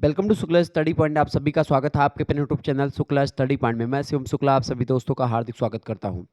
Welcome to Shukla study point. आप सभी का स्वागत है आपके अपने YouTube channel Shukla study point में। मैं शिवम शुक्ला आप सभी दोस्तों का हार्दिक स्वागत करता हूं।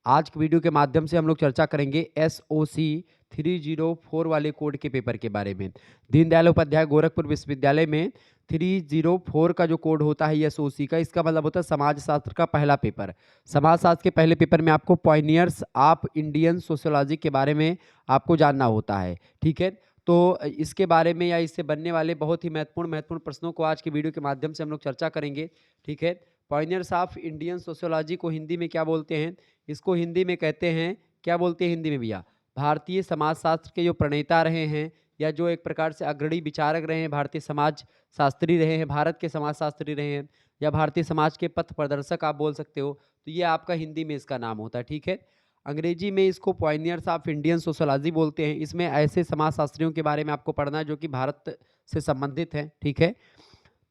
आज की वीडियो के माध्यम से हम लोग चर्चा करेंगे SOC 304 वाले कोड के पेपर के बारे में। दीनदयाल उपाध्याय गोरखपुर विश्वविद्यालय में 304 का जो कोड होता है SOC का, इसका मतलब होता है समाज शास्त्र का पहला पेपर। समाज शास्त्र के पहले पेपर में आपको पॉइनियर्स ऑफ इंडियन सोशियोलॉजी के बारे में आपको जानना होता है। ठीक है, तो इसके बारे में या इससे बनने वाले बहुत ही महत्वपूर्ण प्रश्नों को आज की वीडियो के माध्यम से हम लोग चर्चा करेंगे। ठीक है, पॉइनियर्स ऑफ इंडियन सोशियोलॉजी को हिंदी में क्या बोलते हैं? इसको हिंदी में कहते हैं, क्या बोलते हैं हिंदी में भैया? भारतीय समाजशास्त्र के जो प्रणेता रहे हैं या जो एक प्रकार से अग्रणी विचारक रहे हैं, भारतीय समाज शास्त्री रहे हैं, भारत के समाज शास्त्री रहे हैं, या भारतीय समाज के पथ प्रदर्शक आप बोल सकते हो। तो ये आपका हिंदी में इसका नाम होता है। ठीक है, अंग्रेजी में इसको पॉइनियर्स ऑफ इंडियन सोशियोलॉजी बोलते हैं। इसमें ऐसे समाजशास्त्रियों के बारे में आपको पढ़ना है जो कि भारत से संबंधित हैं। ठीक है,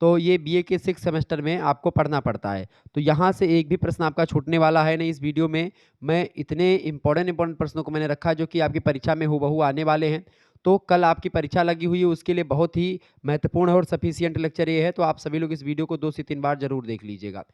तो ये बीए के 6 सेमेस्टर में आपको पढ़ना पड़ता है। तो यहाँ से एक भी प्रश्न आपका छूटने वाला है नहीं। इस वीडियो में मैं इतने इंपॉर्टेंट प्रश्नों को मैंने रखा जो कि आपकी परीक्षा में हूबहू आने वाले हैं। तो कल आपकी परीक्षा लगी हुई है, उसके लिए बहुत ही महत्वपूर्ण और सफिशियंट लेक्चर ये है। तो आप सभी लोग इस वीडियो को 2 से 3 बार जरूर देख लीजिएगा।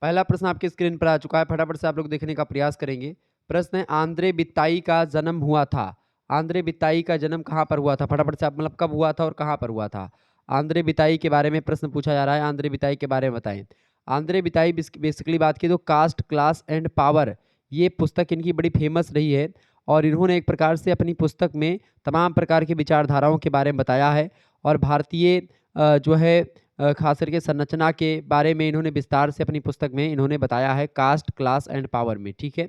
पहला प्रश्न आपकी स्क्रीन पर आ चुका है, फटाफट से आप लोग देखने का प्रयास करेंगे। प्रश्न है, आंद्रे बित्ताई का जन्म हुआ था। आंद्रे बित्ताई का जन्म कहाँ पर हुआ था? फटाफट से आप मतलब कब हुआ था और कहाँ पर हुआ था? आंद्रे बिताई के बारे में प्रश्न पूछा जा रहा है। आंद्रे बिताई के बारे में बताएं। आंद्रे बिताई बेसिकली बात की तो कास्ट क्लास एंड पावर, ये पुस्तक इनकी बड़ी फेमस रही है और इन्होंने एक प्रकार से अपनी पुस्तक में तमाम प्रकार की विचारधाराओं के बारे में बताया है और भारतीय जो है खास करके संरचना के बारे में इन्होंने विस्तार से अपनी पुस्तक में इन्होंने बताया है, कास्ट क्लास एंड पावर में। ठीक है,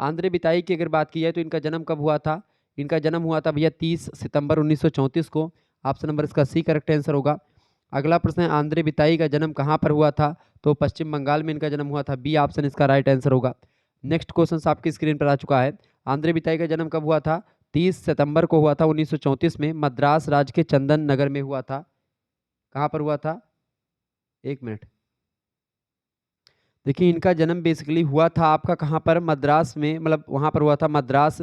आंद्रे बिताई की अगर बात की जाए तो इनका जन्म कब हुआ था? इनका जन्म हुआ था भैया 30 सितंबर 1934 को। ऑप्शन नंबर इसका सी करेक्ट आंसर होगा। अगला प्रश्न है, आंद्रे बिताई का जन्म कहाँ पर हुआ था? तो पश्चिम बंगाल में इनका जन्म हुआ था। बी ऑप्शन इसका राइट आंसर होगा। नेक्स्ट क्वेश्चन आपकी स्क्रीन पर आ चुका है। आंद्रे बिताई का जन्म कब हुआ था? 30 सितंबर को हुआ था 1934 में, मद्रास राज्य के चंदन नगर में हुआ था। कहाँ पर हुआ था? एक मिनट, देखिए इनका जन्म बेसिकली हुआ था आपका कहाँ पर? मद्रास में, मतलब वहाँ पर हुआ था, मद्रास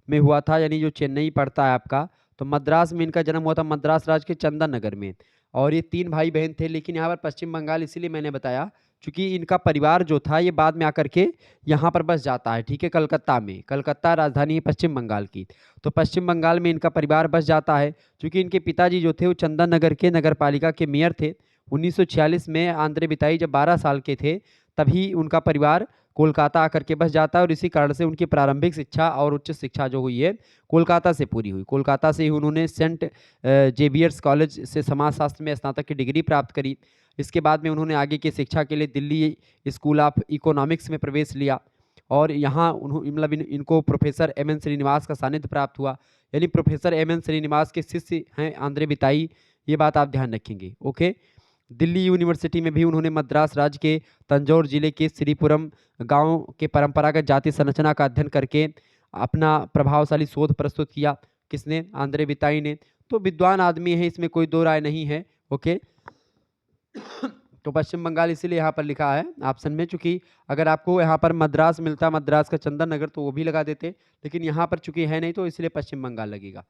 में हुआ था, यानी जो चेन्नई पड़ता है आपका, तो मद्रास में इनका जन्म हुआ था, मद्रास राज्य के चंदन नगर में। और ये 3 भाई बहन थे, लेकिन यहाँ पर पश्चिम बंगाल इसीलिए मैंने बताया क्योंकि इनका परिवार जो था ये बाद में आकर के यहाँ पर बस जाता है। ठीक है, कलकत्ता में, कलकत्ता राजधानी है पश्चिम बंगाल की, तो पश्चिम बंगाल में इनका परिवार बस जाता है। क्योंकि इनके पिताजी जो थे वो चंदन नगर के नगर पालिका के मेयर थे। 1946 में आंद्रे बिताई जब 12 साल के थे तभी उनका परिवार कोलकाता आकर के बस जाता है और इसी कारण से उनकी प्रारंभिक शिक्षा और उच्च शिक्षा जो हुई है कोलकाता से पूरी हुई। कोलकाता से ही उन्होंने सेंट जेवियर्स कॉलेज से समाजशास्त्र में स्नातक की डिग्री प्राप्त करी। इसके बाद में उन्होंने आगे की शिक्षा के लिए दिल्ली स्कूल ऑफ इकोनॉमिक्स में प्रवेश लिया और यहाँ मतलब इनको प्रोफेसर एम.एन. श्रीनिवास का सानिध्य प्राप्त हुआ। यानी प्रोफेसर एम.एन. श्रीनिवास के शिष्य हैं आंद्रे बिताई, ये बात आप ध्यान रखेंगे। ओके, दिल्ली यूनिवर्सिटी में भी उन्होंने मद्रास राज्य के तंजौर जिले के श्रीपुरम गांव के परंपरागत जाति संरचना का अध्ययन करके अपना प्रभावशाली शोध प्रस्तुत किया। किसने? आंद्रे बिताई ने। तो विद्वान आदमी है, इसमें कोई दो राय नहीं है। ओके, तो पश्चिम बंगाल इसीलिए यहाँ पर लिखा है ऑप्शन में, चूंकि अगर आपको यहाँ पर मद्रास मिलता, मद्रास का चंदन नगर, तो वो भी लगा देते, लेकिन यहाँ पर चूंकि है नहीं तो इसलिए पश्चिम बंगाल लगेगा।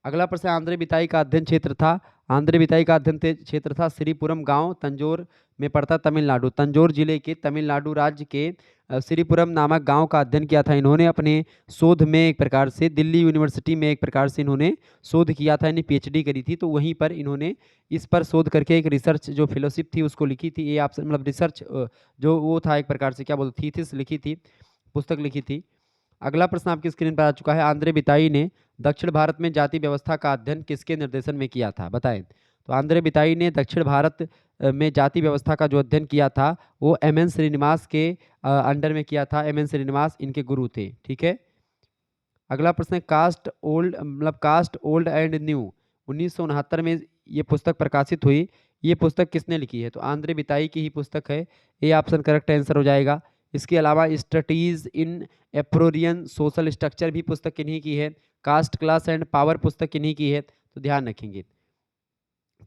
अगला प्रश्न, आंद्रे बिताई का अध्ययन क्षेत्र था। आंद्रे बिताई का अध्ययन क्षेत्र था श्रीपुरम गांव, तंजौर में पड़ता, तमिलनाडु। तंजौर जिले के तमिलनाडु राज्य के श्रीपुरम नामक गांव का अध्ययन किया था इन्होंने अपने शोध में। एक प्रकार से दिल्ली यूनिवर्सिटी में एक प्रकार से इन्होंने शोध किया था, यानी पीएचडी करी थी, तो वहीं पर इन्होंने इस पर शोध करके एक रिसर्च जो फेलोशिप थी उसको लिखी थी। ये आप मतलब रिसर्च जो वो था एक प्रकार से क्या बोलते, थीसिस लिखी थी, पुस्तक लिखी थी। अगला प्रश्न आपकी स्क्रीन पर आ चुका है। आंद्रे बिताई ने दक्षिण भारत में जाति व्यवस्था का अध्ययन किसके निर्देशन में किया था? बताएं। तो आंद्रे बिताई ने दक्षिण भारत में जाति व्यवस्था का जो अध्ययन किया था वो एम.एन. श्रीनिवास के अंडर में किया था। एम.एन. श्रीनिवास इनके गुरु थे। ठीक है, अगला प्रश्न है, कास्ट ओल्ड मतलब कास्ट ओल्ड एंड न्यू 1969 में ये पुस्तक प्रकाशित हुई। ये पुस्तक किसने लिखी है? तो आंद्रे बिताई की ही पुस्तक है। ये ऑप्शन करेक्ट आंसर हो जाएगा। इसके अलावा स्टडीज इन एप्रोरियन सोशल स्ट्रक्चर भी पुस्तक किन्हीं की है। कास्ट क्लास एंड पावर पुस्तक किन्हीं की है, तो ध्यान रखेंगे।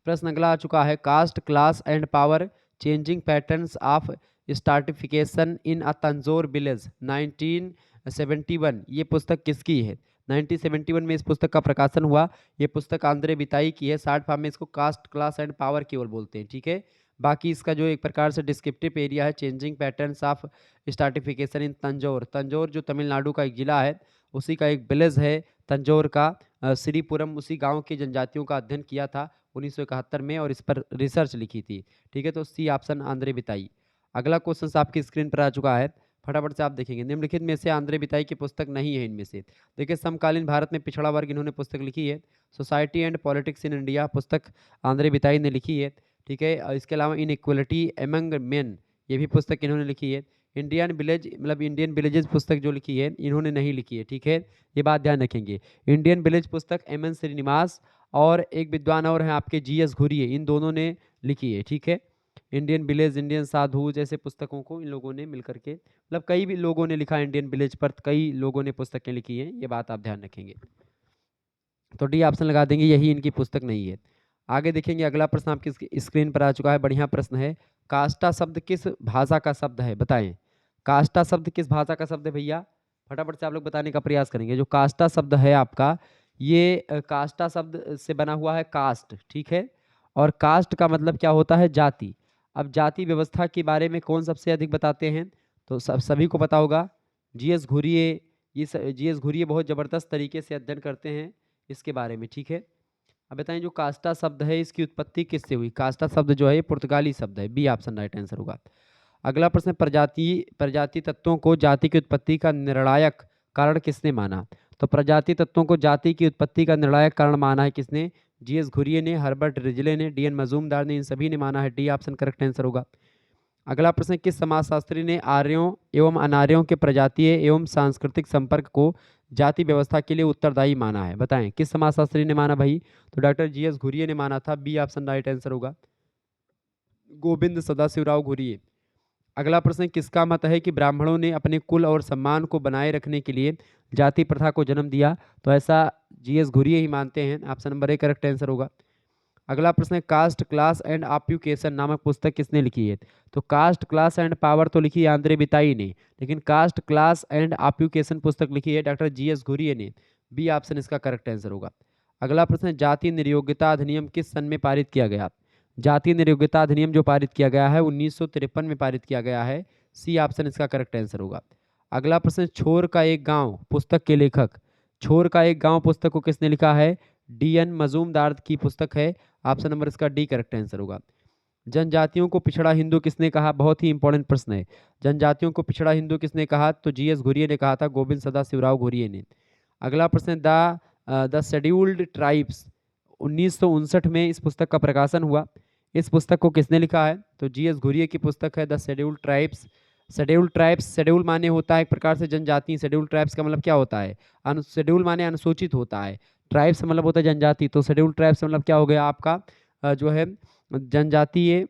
प्रश्न अगला आ चुका है, caste class and power changing patterns of stratification in a Tanjore village 1971, ये पुस्तक किसकी है? 1971 में इस पुस्तक का प्रकाशन हुआ। ये पुस्तक आंद्रे बिताई की है। शॉर्ट फॉर्म में इसको कास्ट, क्लास एंड पावर केवल बोलते हैं, ठीक है। बाकी इसका जो एक प्रकार से डिस्क्रिप्टिव एरिया है, चेंजिंग पैटर्न्स ऑफ स्ट्राटिफिकेशन इन तंजौर। तंजौर जो तमिलनाडु का एक जिला है, उसी का एक विलेज है तंजौर का, श्रीपुरम, उसी गांव की जनजातियों का अध्ययन किया था 1971 में और इस पर रिसर्च लिखी थी, ठीक है। तो सी ऑप्शन आंद्रे बिताई। अगला क्वेश्चन आपकी स्क्रीन पर आ चुका है, फटाफट से आप देखेंगे। निम्नलिखित में से आंद्रे बिताई की पुस्तक नहीं है इनमें से। देखिए, समकालीन भारत में पिछड़ा वर्ग, इन्होंने पुस्तक लिखी है। Society and politics in India पुस्तक आंद्रे बिताई ने लिखी है, ठीक है। और इसके अलावा इन इक्वलिटी एमंग मेन, ये भी पुस्तक इन्होंने लिखी है। इंडियन विलेज, मतलब इंडियन विलेजेस पुस्तक जो लिखी है इन्होंने नहीं लिखी है, ठीक है। ये बात ध्यान रखेंगे। इंडियन विलेज पुस्तक एम.एन. श्रीनिवास और एक विद्वान और हैं आपके जी.एस. घुरिये, इन दोनों ने लिखी है, ठीक है। इंडियन विलेज, इंडियन साधु जैसे पुस्तकों को इन लोगों ने मिलकर के, मतलब कई भी लोगों ने लिखा है इंडियन विलेज पर, कई लोगों ने पुस्तकें लिखी हैं, ये बात आप ध्यान रखेंगे। तो डी ऑप्शन लगा देंगे, यही इनकी पुस्तक नहीं है। आगे देखेंगे, अगला प्रश्न आपकी स्क्रीन पर आ चुका है, बढ़िया प्रश्न है। काष्टा शब्द किस भाषा का शब्द है, बताएं। काष्टा शब्द किस भाषा का शब्द है भैया, फटाफट से आप लोग बताने का प्रयास करेंगे। जो काष्टा शब्द है आपका, ये काष्टा शब्द से बना हुआ है कास्ट, ठीक है। और कास्ट का मतलब क्या होता है, जाति। अब जाति व्यवस्था के बारे में कौन सबसे अधिक बताते हैं, तो सभी को पता होगा, जी.एस. घुरिये। ये जी.एस. घुरिये बहुत ज़बरदस्त तरीके से अध्ययन करते हैं इसके बारे में, ठीक है। अब बताएं, जो कास्टा शब्द है इसकी उत्पत्ति किससे हुई। कास्टा शब्द जो है ये पुर्तगाली शब्द है, बी ऑप्शन राइट आंसर होगा। अगला प्रश्न, प्रजाति तत्वों को जाति की उत्पत्ति का निर्णायक कारण किसने माना। तो प्रजाति तत्वों को जाति की उत्पत्ति का निर्णायक कारण माना है किसने, जी.एस. घुरिये ने, हर्बर्ट रिजले ने, डी.एन. मजूमदार ने, इन सभी ने माना है, डी ऑप्शन करेक्ट आंसर होगा। अगला प्रश्न, किस समाजशास्त्री ने आर्यों एवं अनार्यों के प्रजातीय एवं सांस्कृतिक संपर्क को जाति व्यवस्था के लिए उत्तरदायी माना है, बताएं। किस समाजशास्त्री ने माना भाई, तो डॉक्टर जी.एस. घुरिये ने माना था, बी ऑप्शन राइट आंसर होगा, गोविंद सदाशिवराव घुरिये। अगला प्रश्न, किसका मत है कि ब्राह्मणों ने अपने कुल और सम्मान को बनाए रखने के लिए जाति प्रथा को जन्म दिया, तो ऐसा जी.एस. घुरिये ही मानते हैं, option number A correct answer होगा। अगला प्रश्न है, कास्ट, क्लास एंड ऑक्यूपेशन नामक पुस्तक किसने लिखी है। तो कास्ट, क्लास एंड पावर तो लिखी है आंद्रे बिताई ने, लेकिन कास्ट, क्लास एंड ऑक्यूपेशन पुस्तक लिखी है डॉक्टर जी.एस. घुरिये ने, बी ऑप्शन इसका करेक्ट आंसर होगा। अगला प्रश्न है, जातीय नियोग्यता अधिनियम किस सन में पारित किया गया। जातीय नियोग्यता अधिनियम जो पारित किया गया है 1953 में पारित किया गया है, सी ऑप्शन इसका करेक्ट आंसर होगा। अगला प्रश्न, छोर का एक गांव पुस्तक के लेखक, छोर का एक गांव पुस्तक को किसने लिखा है, डी.एन. मजूमदार की पुस्तक है, ऑप्शन नंबर इसका डी करेक्ट आंसर होगा। जनजातियों को पिछड़ा हिंदू किसने कहा, बहुत ही इंपॉर्टेंट प्रश्न है। जनजातियों को पिछड़ा हिंदू किसने कहा, तो जी.एस. घुरिये ने कहा था, गोविंद सदाशिवराव घुरिये ने। अगला प्रश्न, द शेड्यूल्ड ट्राइब्स 1959 में इस पुस्तक का प्रकाशन हुआ। इस पुस्तक को किसने लिखा है, तो जी.एस. घुरिये की पुस्तक है the scheduled tribes. Scheduled tribes, schedule माने होता है एक प्रकार से जनजाति, शेड्यूल्ड ट्राइब्स का मतलब क्या होता है, शेड्यूल माने अनुसूचित होता है, ट्राइब्स मतलब होता है जनजाति, तो शेड्यूल्ड ट्राइब्स मतलब क्या हो गया आपका, जो है जनजातीय,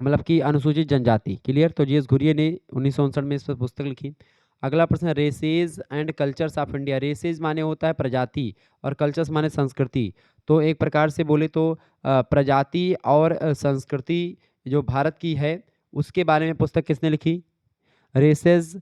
मतलब कि अनुसूचित जनजाति, क्लियर। तो जी.एस. घुरिये ने 1959 में इस पर पुस्तक लिखी। अगला प्रश्न, races and cultures of India. Races माने होता है प्रजाति और कल्चर्स माने संस्कृति, तो एक प्रकार से बोले तो प्रजाति और संस्कृति जो भारत की है उसके बारे में पुस्तक किसने लिखी, races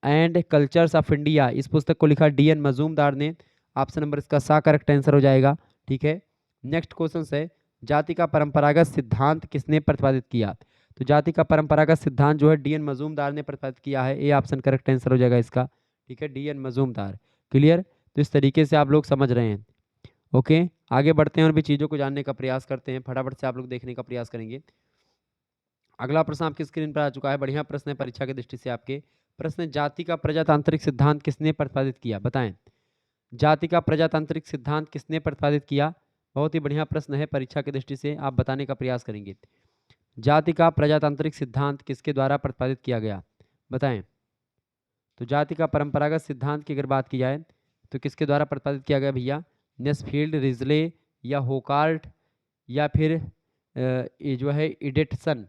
and cultures of India, इस पुस्तक को लिखा डी.एन. मजूमदार ने, ऑप्शन नंबर इसका सा करेक्ट आंसर हो जाएगा, ठीक है। नेक्स्ट क्वेश्चन है, जाति का परंपरागत सिद्धांत किसने प्रतिपादित किया। तो जाति का परंपरागत सिद्धांत जो है डी.एन. मजूमदार ने प्रतिपादित किया है, ए ऑप्शन करेक्ट आंसर हो जाएगा इसका, ठीक है, डी.एन. मजूमदार, क्लियर। तो इस तरीके से आप लोग समझ रहे हैं, ओके। आगे बढ़ते हैं और भी चीज़ों को जानने का प्रयास करते हैं, फटाफट से आप लोग देखने का प्रयास करेंगे। अगला प्रश्न आपकी स्क्रीन पर आ चुका है, बढ़िया प्रश्न है परीक्षा की दृष्टि से आपके। प्रश्न, जाति का प्रजातांत्रिक सिद्धांत किसने प्रतिपादित किया, बताएं। जाति का प्रजातांत्रिक सिद्धांत किसने प्रतिपादित किया, बहुत ही बढ़िया प्रश्न है परीक्षा की दृष्टि से, आप बताने का प्रयास करेंगे। जाति का प्रजातांत्रिक सिद्धांत किसके द्वारा प्रतिपादित किया गया, बताएं। तो जाति का परंपरागत सिद्धांत की अगर बात की जाए तो किसके द्वारा प्रतिपादित किया गया भैया, नेस्फील्ड, रिजले या होकार्ट या फिर ये जो है इडेटसन।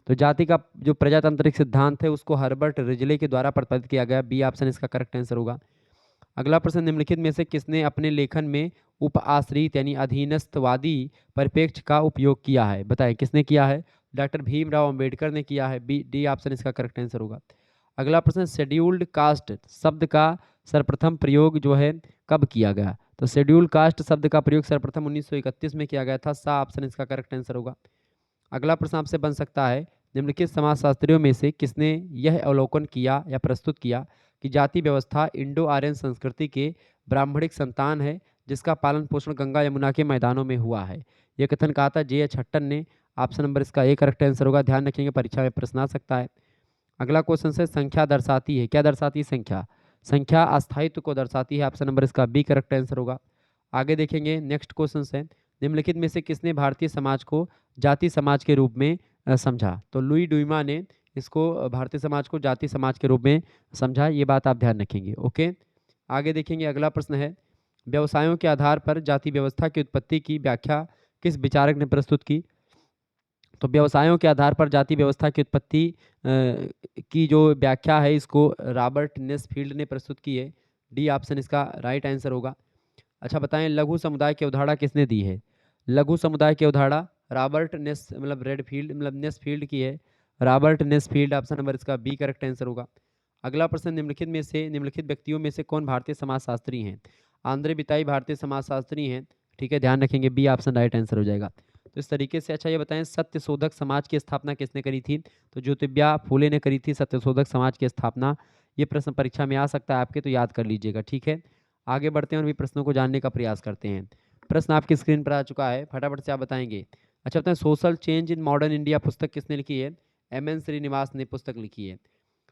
तो जाति का जो प्रजातांत्रिक सिद्धांत है उसको हर्बर्ट रिजले के द्वारा प्रतिपादित किया गया, बी ऑप्शन इसका करेक्ट आंसर होगा। अगला प्रश्न, निम्नलिखित में से किसने अपने लेखन में उप आश्रित यानी अधीनस्थवादी परिप्रेक्ष्य का उपयोग किया है, बताएं किसने किया है, डॉक्टर भीमराव अंबेडकर ने किया है, बी डी ऑप्शन इसका करेक्ट आंसर होगा। अगला प्रश्न, शेड्यूल्ड कास्ट शब्द का सर्वप्रथम प्रयोग जो है कब किया गया? तो शेड्यूल कास्ट शब्द का प्रयोग सर्वप्रथम 1931 में किया गया था। सा ऑप्शन इसका करेक्ट आंसर होगा। अगला प्रश्न आपसे बन सकता है, निम्नलिखित समाजशास्त्रियों में से किसने यह अवलोकन किया या प्रस्तुत किया कि जाति व्यवस्था इंडो आर्यन संस्कृति के ब्राह्मणिक संतान है, जिसका पालन पोषण गंगा यमुना के मैदानों में हुआ है? यह कथन कहा था जे.एच. हट्टन ने। ऑप्शन नंबर इसका ए करेक्ट आंसर होगा। ध्यान रखेंगे, परीक्षा में प्रश्न आ सकता है। अगला क्वेश्चन से संख्या दर्शाती है, क्या दर्शाती है? संख्या। संख्या अस्थायित्व को दर्शाती है। ऑप्शन नंबर इसका बी करेक्ट आंसर होगा। आगे देखेंगे, नेक्स्ट क्वेश्चन है, निम्नलिखित में से किसने भारतीय समाज को जाति समाज के रूप में समझा? तो लुई डुइमा ने इसको भारतीय समाज को जाति समाज के रूप में समझा। ये बात आप ध्यान रखेंगे। ओके, आगे देखेंगे, अगला प्रश्न है, व्यवसायों के आधार पर जाति व्यवस्था की उत्पत्ति की व्याख्या किस विचारक ने प्रस्तुत की? तो व्यवसायों के आधार पर जाति व्यवस्था की उत्पत्ति की जो व्याख्या है, इसको रॉबर्ट नेसफील्ड ने प्रस्तुत की है। डी ऑप्शन इसका राइट आंसर होगा। अच्छा बताएं, लघु समुदाय की अवधारणा किसने दी है? लघु समुदाय की अवधारणा रॉबर्ट नेसफील्ड की है। रॉबर्ट नेसफील्ड, ऑप्शन नंबर इसका बी करेक्ट आंसर होगा। अगला प्रश्न, निम्नलिखित व्यक्तियों में से कौन भारतीय समाजशास्त्री हैं? आंद्रे बिताई भारतीय समाजशास्त्री हैं। ठीक है, ध्यान रखेंगे, बी ऑप्शन राइट आंसर हो जाएगा। तो इस तरीके से, अच्छा ये बताएं, सत्यशोधक समाज की स्थापना किसने करी थी? तो ज्योतिबा फूले ने करी थी सत्यशोधक समाज की स्थापना। ये प्रश्न परीक्षा में आ सकता है आपके, तो याद कर लीजिएगा। ठीक है, आगे बढ़ते हैं और भी प्रश्नों को जानने का प्रयास करते हैं। प्रश्न आपकी स्क्रीन पर आ चुका है, फटाफट से आप बताएंगे। अच्छा बताएं, social change in modern India पुस्तक किसने लिखी है? एम.एन. श्रीनिवास ने पुस्तक लिखी है।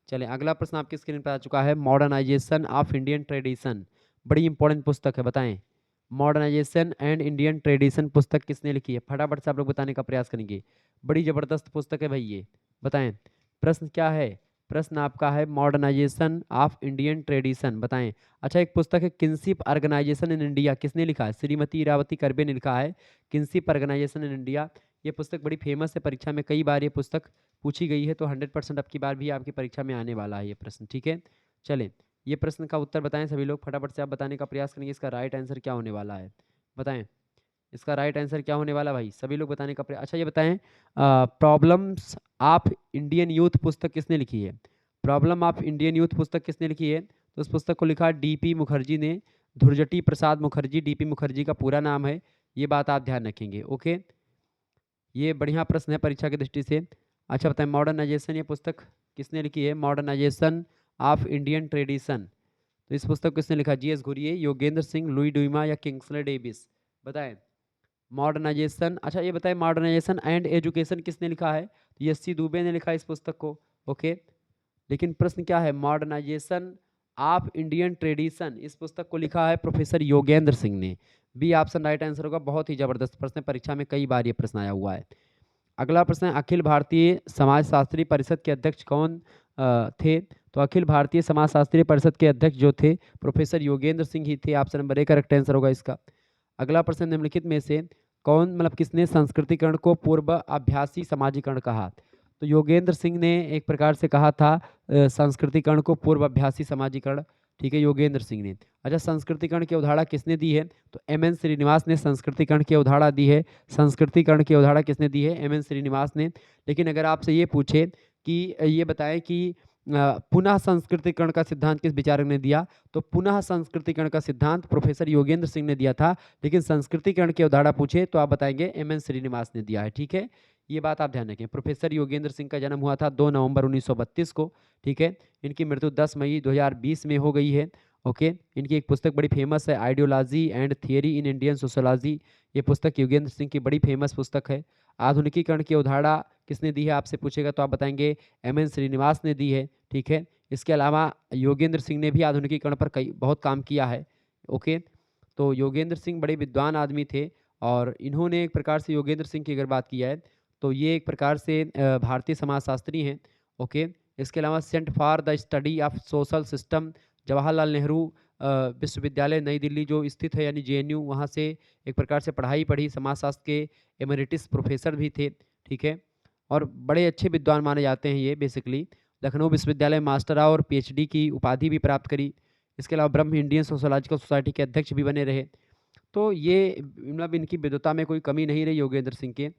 चलिए, अगला प्रश्न आपकी स्क्रीन पर आ चुका है, मॉडर्नाइजेशन ऑफ इंडियन ट्रेडिशन, बड़ी इंपॉर्टेंट पुस्तक है, बताएं मॉडर्नाइजेशन एंड इंडियन ट्रेडिशन पुस्तक किसने लिखी है? फटाफट से आप लोग बताने का प्रयास करेंगे। बड़ी जबरदस्त पुस्तक है भाई ये, बताएं। प्रश्न क्या है? प्रश्न आपका है मॉडर्नाइजेशन ऑफ इंडियन ट्रेडिशन, बताएं। अच्छा, एक पुस्तक है किनशिप ऑर्गेनाइजेशन इन इंडिया, किसने लिखा है? श्रीमती इरावती करबे ने लिखा है, किनशिप ऑर्गेनाइजेशन इन इंडिया। ये पुस्तक बड़ी फेमस है, परीक्षा में कई बार ये पुस्तक पूछी गई है, तो 100% अब की बार भी आपकी परीक्षा में आने वाला है ये प्रश्न। ठीक है, चलें, ये प्रश्न का उत्तर बताएं सभी लोग, फटाफट से आप बताने का प्रयास करेंगे। इसका राइट आंसर क्या होने वाला है, बताएं। इसका राइट आंसर क्या होने वाला भाई, सभी लोग बताने का प्रयास। अच्छा ये बताएं, प्रॉब्लम्स ऑफ इंडियन यूथ पुस्तक किसने लिखी है? प्रॉब्लम ऑफ इंडियन यूथ पुस्तक किसने लिखी है? तो उस पुस्तक को लिखा डी.पी. मुखर्जी ने, धुरजटी प्रसाद मुखर्जी डी.पी. मुखर्जी का पूरा नाम है। ये बात आप ध्यान रखेंगे। ओके, ये बढ़िया प्रश्न है परीक्षा की दृष्टि से। अच्छा बताएं, मॉडर्नाइजेशन ये पुस्तक किसने लिखी है? मॉडर्नाइजेशन ऑफ इंडियन ट्रेडिशन, तो इस पुस्तक को किसने लिखा? जी.एस. घुरिये, योगेंद्र सिंह, लुई डुइमा या किंग्सले डेविस, बताएं। मॉडर्नाइजेशन, अच्छा ये बताएं, मॉडर्नाइजेशन एंड एजुकेशन किसने लिखा है? एस.सी. दुबे ने लिखा है इस पुस्तक को। ओके, लेकिन प्रश्न क्या है? मॉडर्नाइजेशन ऑफ इंडियन ट्रेडिशन, इस पुस्तक को लिखा है प्रोफेसर योगेंद्र सिंह ने। बी ऑप्शन राइट आंसर होगा। बहुत ही जबरदस्त प्रश्न है, परीक्षा में कई बार ये प्रश्न आया हुआ है। अगला प्रश्न है, अखिल भारतीय समाजशास्त्री परिषद के अध्यक्ष कौन थे? तो अखिल भारतीय समाजशास्त्री परिषद के अध्यक्ष जो थे, प्रोफेसर योगेंद्र सिंह ही थे। Option number A correct answer होगा इसका। अगला प्रश्न, निम्नलिखित में से कौन किसने संस्कृतिकरण को पूर्व अभ्यासी समाजीकरण कहा? तो योगेंद्र सिंह ने एक प्रकार से कहा था संस्कृतिकरण को पूर्व अभ्यासी समाजीकरण। ठीक है, योगेंद्र सिंह ने। अच्छा, संस्कृतिकरण की अवधारणा किसने दी है? तो एम.एन. श्रीनिवास ने संस्कृतिकरण की अवधारणा दी है। संस्कृतिकरण की अवधारणा किसने दी है? एम.एन. श्रीनिवास ने। लेकिन अगर आपसे ये पूछे कि ये बताएं कि पुनः संस्कृतिकरण का सिद्धांत किस विचारक ने दिया? तो पुनः संस्कृतिकरण का सिद्धांत प्रोफेसर योगेंद्र सिंह ने दिया था। लेकिन संस्कृतिकरण की अवधारणा पूछे तो आप बताएंगे एम.एन. श्रीनिवास ने दिया है। ठीक है, ये बात आप ध्यान रखें। प्रोफेसर योगेंद्र सिंह का जन्म हुआ था 2 नवंबर 1932 को। ठीक है, इनकी मृत्यु 10 मई 2020 में हो गई है। ओके, इनकी एक पुस्तक बड़ी फेमस है, ideology and theory in Indian sociology. ये पुस्तक योगेंद्र सिंह की बड़ी फेमस पुस्तक है। आधुनिकीकरण की अवधारणा किसने दी है आपसे पूछेगा तो आप बताएंगे एम.एन. श्रीनिवास ने दी है। ठीक है, इसके अलावा योगेंद्र सिंह ने भी आधुनिकीकरण पर बहुत काम किया है। ओके, तो योगेंद्र सिंह बड़े विद्वान आदमी थे और इन्होंने एक प्रकार से, योगेंद्र सिंह की अगर बात की जाए तो ये एक प्रकार से भारतीय समाजशास्त्री हैं। ओके, इसके अलावा centre for the study of social system, Jawaharlal Nehru विश्वविद्यालय नई दिल्ली जो स्थित है, यानी जे.एन.यू, वहाँ से एक प्रकार से पढ़ाई पढ़ी, समाजशास्त्र के एमेरिटिस प्रोफेसर भी थे। ठीक है, और बड़े अच्छे विद्वान माने जाते हैं ये। बेसिकली लखनऊ विश्वविद्यालय मास्टर और पीएचडी की उपाधि भी प्राप्त करी। इसके अलावा ब्रह्म इंडियन सोशोलॉजिकल सोसाइटी के अध्यक्ष भी बने रहे। तो ये इनकी विद्वता में कोई कमी नहीं रही योगेंद्र सिंह के।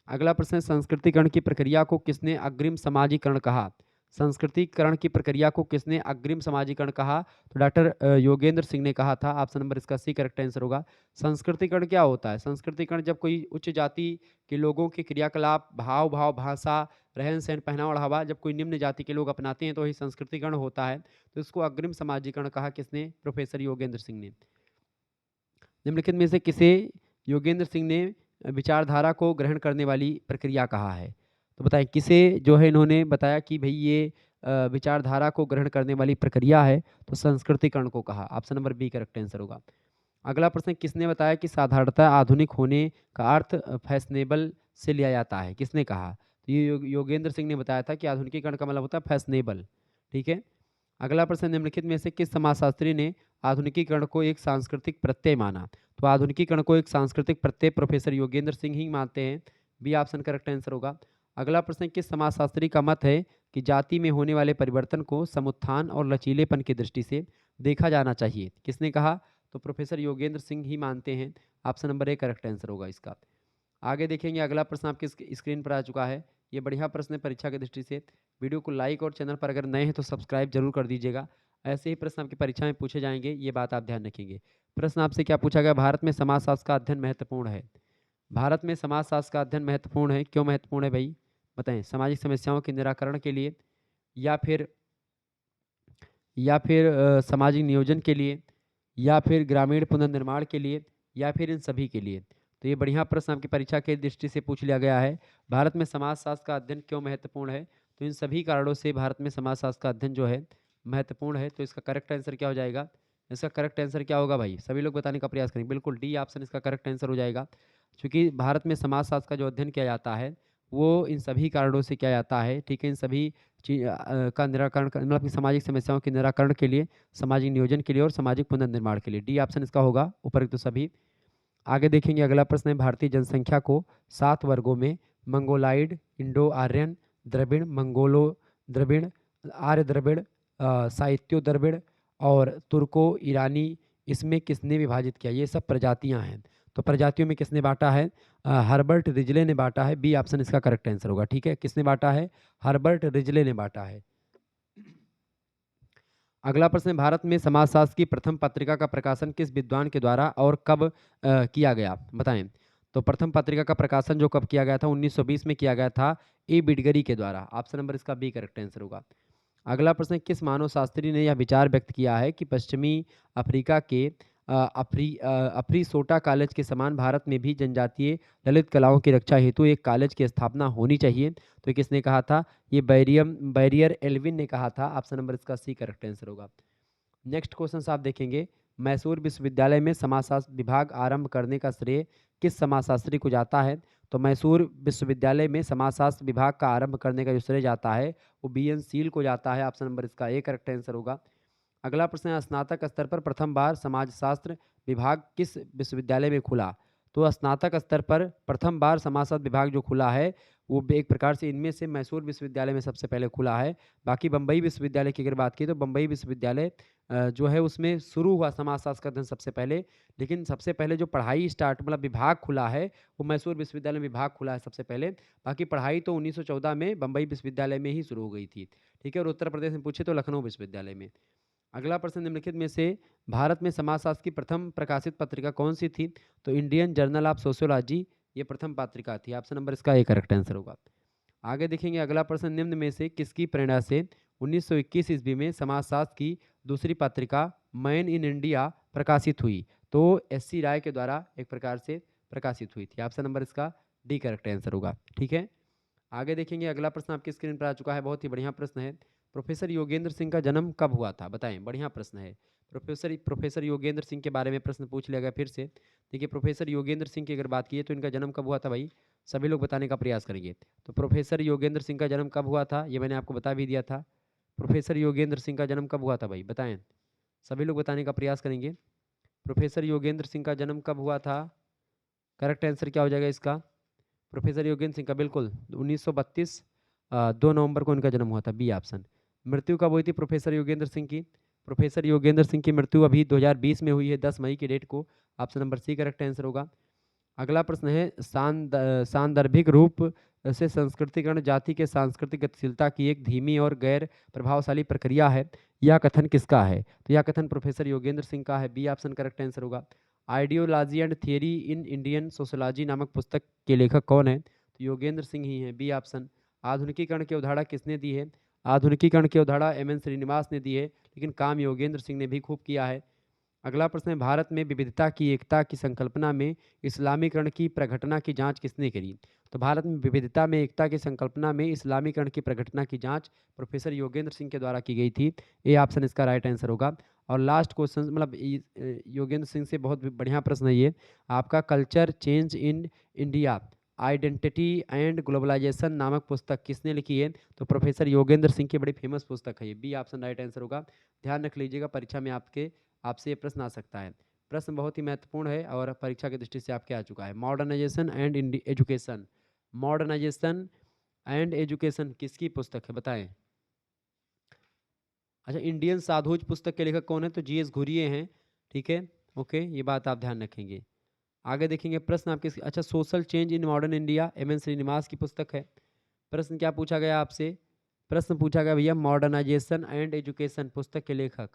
अगला प्रश्न, संस्कृतिकरण की प्रक्रिया को किसने अग्रिम समाजीकरण कहा? संस्कृतिकरण की प्रक्रिया को किसने अग्रिम समाजीकरण कहा? तो डॉक्टर योगेंद्र सिंह ने कहा था। ऑप्शन नंबर इसका सी करेक्ट आंसर होगा। संस्कृतिकरण क्या होता है? संस्कृतिकरण जब कोई उच्च जाति के लोगों के क्रियाकलाप, भाव, भाषा, रहन-सहन, पहनावा, ओढ़ावा जब कोई निम्न जाति के लोग अपनाते हैं तो वही संस्कृतिकरण होता है। तो इसको अग्रिम समाजीकरण कहा किसने? प्रोफेसर योगेंद्र सिंह ने। निम्नलिखित में से किसे योगेंद्र सिंह ने विचारधारा को ग्रहण करने वाली प्रक्रिया कहा है? तो बताएं किसे जो है इन्होंने बताया कि भाई ये विचारधारा को ग्रहण करने वाली प्रक्रिया है? तो संस्कृतिकरण को कहा। Option number B correct answer होगा। अगला प्रश्न, किसने बताया कि साधारणतः आधुनिक होने का अर्थ फैशनेबल से लिया जाता है? किसने कहा? तो ये योगेंद्र सिंह ने बताया था कि आधुनिकीकरण का मतलब होता है फैशनेबल। ठीक है। अगला प्रश्न, निम्नलिखित में से किस समाजशास्त्री ने आधुनिकीकरण को एक सांस्कृतिक प्रत्यय माना? तो आधुनिकीकरण को एक सांस्कृतिक प्रत्यय प्रोफेसर योगेंद्र सिंह ही मानते हैं। बी ऑप्शन करेक्ट आंसर होगा। अगला प्रश्न, किस समाजशास्त्री का मत है कि जाति में होने वाले परिवर्तन को समुत्थान और लचीलेपन की दृष्टि से देखा जाना चाहिए? किसने कहा? तो प्रोफेसर योगेंद्र सिंह ही मानते हैं। Option number A correct answer होगा इसका। आगे देखेंगे, अगला प्रश्न आपके स्क्रीन पर आ चुका है। ये बढ़िया प्रश्न है परीक्षा की दृष्टि से। वीडियो को लाइक और चैनल पर अगर नए हैं तो सब्सक्राइब जरूर कर दीजिएगा। ऐसे ही प्रश्न आपकी परीक्षा में पूछे जाएंगे, ये बात आप ध्यान रखेंगे। प्रश्न आपसे क्या पूछा गया? भारत में समाजशास्त्र का अध्ययन महत्वपूर्ण है। भारत में समाजशास्त्र का अध्ययन महत्वपूर्ण है। क्यों महत्वपूर्ण है भाई? बताएं। सामाजिक समस्याओं के निराकरण के लिए, या फिर सामाजिक नियोजन के लिए, या फिर ग्रामीण पुनर्निर्माण के लिए, या फिर इन सभी के लिए? तो ये बढ़िया प्रश्न आपकी परीक्षा के दृष्टि से पूछ लिया गया है। भारत में समाजशास्त्र का अध्ययन क्यों महत्वपूर्ण है? तो इन सभी कारणों से भारत में समाजशास्त्र का अध्ययन जो है महत्वपूर्ण है। तो इसका करेक्ट आंसर क्या हो जाएगा? इसका करेक्ट आंसर क्या होगा भाई? सभी लोग बताने का प्रयास करेंगे। बिल्कुल डी ऑप्शन इसका करेक्ट आंसर हो जाएगा। क्योंकि भारत में समाजशास्त्र का जो अध्ययन किया जाता है वो इन सभी कारणों से किया जाता है। ठीक है। इन सभी का निराकरण मतलब कि सामाजिक समस्याओं के निराकरण के लिए, सामाजिक नियोजन के लिए और सामाजिक पुनर्निर्माण के लिए। डी ऑप्शन इसका होगा उपरोक्त तो सभी। आगे देखेंगे, अगला प्रश्न है, भारतीय जनसंख्या को 7 वर्गों में मंगोलाइड, इंडो आर्यन, द्रविड़, मंगोलो द्रविड़, आर्य द्रविड़, साहित्यो द्रविड़ और तुर्को ईरानी, इसमें किसने विभाजित किया? ये सब प्रजातियां हैं। तो प्रजातियों में किसने बांटा है? हर्बर्ट रिजले ने बांटा है। बी ऑप्शन इसका करेक्ट आंसर होगा। ठीक है। किसने बांटा है? हर्बर्ट रिजले ने बांटा है। अगला प्रश्न है, भारत में समाजशास्त्र की प्रथम पत्रिका का प्रकाशन किस विद्वान के द्वारा और कब किया गया? बताएं। तो प्रथम पत्रिका का प्रकाशन जो कब किया गया था? 1920 में किया गया था, ए बिडगरी के द्वारा। ऑप्शन नंबर इसका बी करेक्ट आंसर होगा। अगला प्रश्न है, किस मानव शास्त्री ने यह विचार व्यक्त किया है कि पश्चिमी अफ्रीका के अफ्रीसोटा कॉलेज के समान भारत में भी जनजातीय ललित कलाओं की रक्षा हेतु एक कॉलेज की स्थापना होनी चाहिए? तो किसने कहा था? ये बैरियर एल्विन ने कहा था। ऑप्शन नंबर इसका सी करेक्ट आंसर होगा। नेक्स्ट क्वेश्चन आप देखेंगे, मैसूर विश्वविद्यालय में समाजशास्त्र विभाग आरंभ करने का श्रेय किस समाजशास्त्री को जाता है? तो मैसूर विश्वविद्यालय में समाजशास्त्र विभाग का आरंभ करने का जो श्रेय जाता है वो बीएन सील को जाता है। ऑप्शन नंबर इसका ए करेक्ट आंसर होगा। अगला प्रश्न है, स्नातक स्तर पर प्रथम बार समाजशास्त्र विभाग किस विश्वविद्यालय में खुला? तो स्नातक स्तर पर प्रथम बार समाजशास्त्र विभाग जो खुला है वो एक प्रकार से इनमें से मैसूर विश्वविद्यालय में सबसे पहले खुला है। बाकी बम्बई विश्वविद्यालय की अगर बात की तो बम्बई विश्वविद्यालय जो है उसमें शुरू हुआ समाजशास्त्र का अध्ययन सबसे पहले, लेकिन सबसे पहले जो पढ़ाई स्टार्ट मतलब विभाग खुला है वो मैसूर विश्वविद्यालय में विभाग खुला है सबसे पहले। बाकी पढ़ाई तो 1914 में बम्बई विश्वविद्यालय में ही शुरू हो गई थी। ठीक है। और उत्तर प्रदेश में पूछे तो लखनऊ विश्वविद्यालय में। अगला प्रश्न, निम्नलिखित में से भारत में समाजशास्त्र की प्रथम प्रकाशित पत्रिका कौन सी थी? तो इंडियन जर्नल ऑफ सोशियोलॉजी ये प्रथम पत्रिका थी। ऑप्शन नंबर इसका ए करेक्ट आंसर होगा। आगे देखेंगे, अगला प्रश्न, निम्न में से किसकी प्रेरणा से 1921 ईस्वी में समाजशास्त्र की दूसरी पत्रिका मैन इन इंडिया प्रकाशित हुई? तो एससी राय के द्वारा एक प्रकार से प्रकाशित हुई थी। ऑप्शन नंबर इसका डी करेक्ट आंसर होगा। ठीक है। आगे देखेंगे, अगला प्रश्न आपकी स्क्रीन पर आ चुका है, बहुत ही बढ़िया प्रश्न है। प्रोफेसर योगेंद्र सिंह का जन्म कब हुआ था? बताएं। बढ़िया प्रश्न है। प्रोफेसर योगेंद्र सिंह के बारे में प्रश्न पूछ लिया गया फिर से। देखिए, प्रोफेसर योगेंद्र सिंह की अगर बात की तो इनका जन्म कब हुआ था भाई? सभी लोग बताने का प्रयास करेंगे। तो प्रोफेसर योगेंद्र सिंह का जन्म कब हुआ था ये मैंने आपको बता भी दिया था। प्रोफेसर योगेंद्र सिंह का जन्म कब हुआ था भाई? बताएं। सभी लोग बताने का प्रयास करेंगे। प्रोफेसर योगेंद्र सिंह का जन्म कब हुआ था? करेक्ट आंसर क्या हो जाएगा इसका? प्रोफेसर योगेंद्र सिंह का बिल्कुल 1932 2 नवंबर को इनका जन्म हुआ था। B option. मृत्यु कब हुई थी प्रोफेसर योगेंद्र सिंह की? प्रोफेसर योगेंद्र सिंह की मृत्यु अभी 2020 में हुई है, 10 मई की डेट को। Option number C correct answer होगा। अगला प्रश्न है, सांदर्भिक रूप से संस्कृतिकरण जाति के सांस्कृतिक गतिशीलता की एक धीमी और गैर प्रभावशाली प्रक्रिया है। यह कथन किसका है? तो यह कथन प्रोफेसर योगेंद्र सिंह का है। बी ऑप्शन करेक्ट आंसर होगा। Ideology and theory in Indian sociology नामक पुस्तक के लेखक कौन है? तो योगेंद्र सिंह ही हैं। B option. आधुनिकीकरण की अवधारणा किसने दी है? आधुनिकीकरण की अवधारणा एम.एन. श्रीनिवास ने दी है, लेकिन काम योगेंद्र सिंह ने भी खूब किया है। अगला प्रश्न है, भारत में विविधता की एकता की संकल्पना में इस्लामीकरण की प्रघटना की जांच किसने करी? तो भारत में विविधता में एकता की संकल्पना में इस्लामीकरण की प्रघटना की जांच प्रोफेसर योगेंद्र सिंह के द्वारा की गई थी। ए ऑप्शन इसका राइट आंसर होगा। और लास्ट क्वेश्चन, मतलब योगेंद्र सिंह से बहुत बढ़िया प्रश्न है ये आपका। Culture change in India, identity and globalization नामक पुस्तक किसने लिखी है? तो प्रोफेसर योगेंद्र सिंह की बड़ी फेमस पुस्तक है ये। बी ऑप्शन राइट आंसर होगा। ध्यान रख लीजिएगा, परीक्षा में आपसे ये प्रश्न आ सकता है। प्रश्न बहुत ही महत्वपूर्ण है और परीक्षा की दृष्टि से आपके आ चुका है। Modernization and education, modernization and education किसकी पुस्तक है बताएं? अच्छा, इंडियन साधुज पुस्तक के लेखक कौन है? तो जी.एस. घुरिये हैं। ठीक है, ओके, ये बात आप ध्यान रखेंगे। आगे देखेंगे प्रश्न आपके। अच्छा, social change in modern India M N. Srinivas की पुस्तक है। प्रश्न क्या पूछा गया आपसे? प्रश्न पूछा गया भैया मॉडर्नाइजेशन एंड एजुकेशन पुस्तक के लेखक।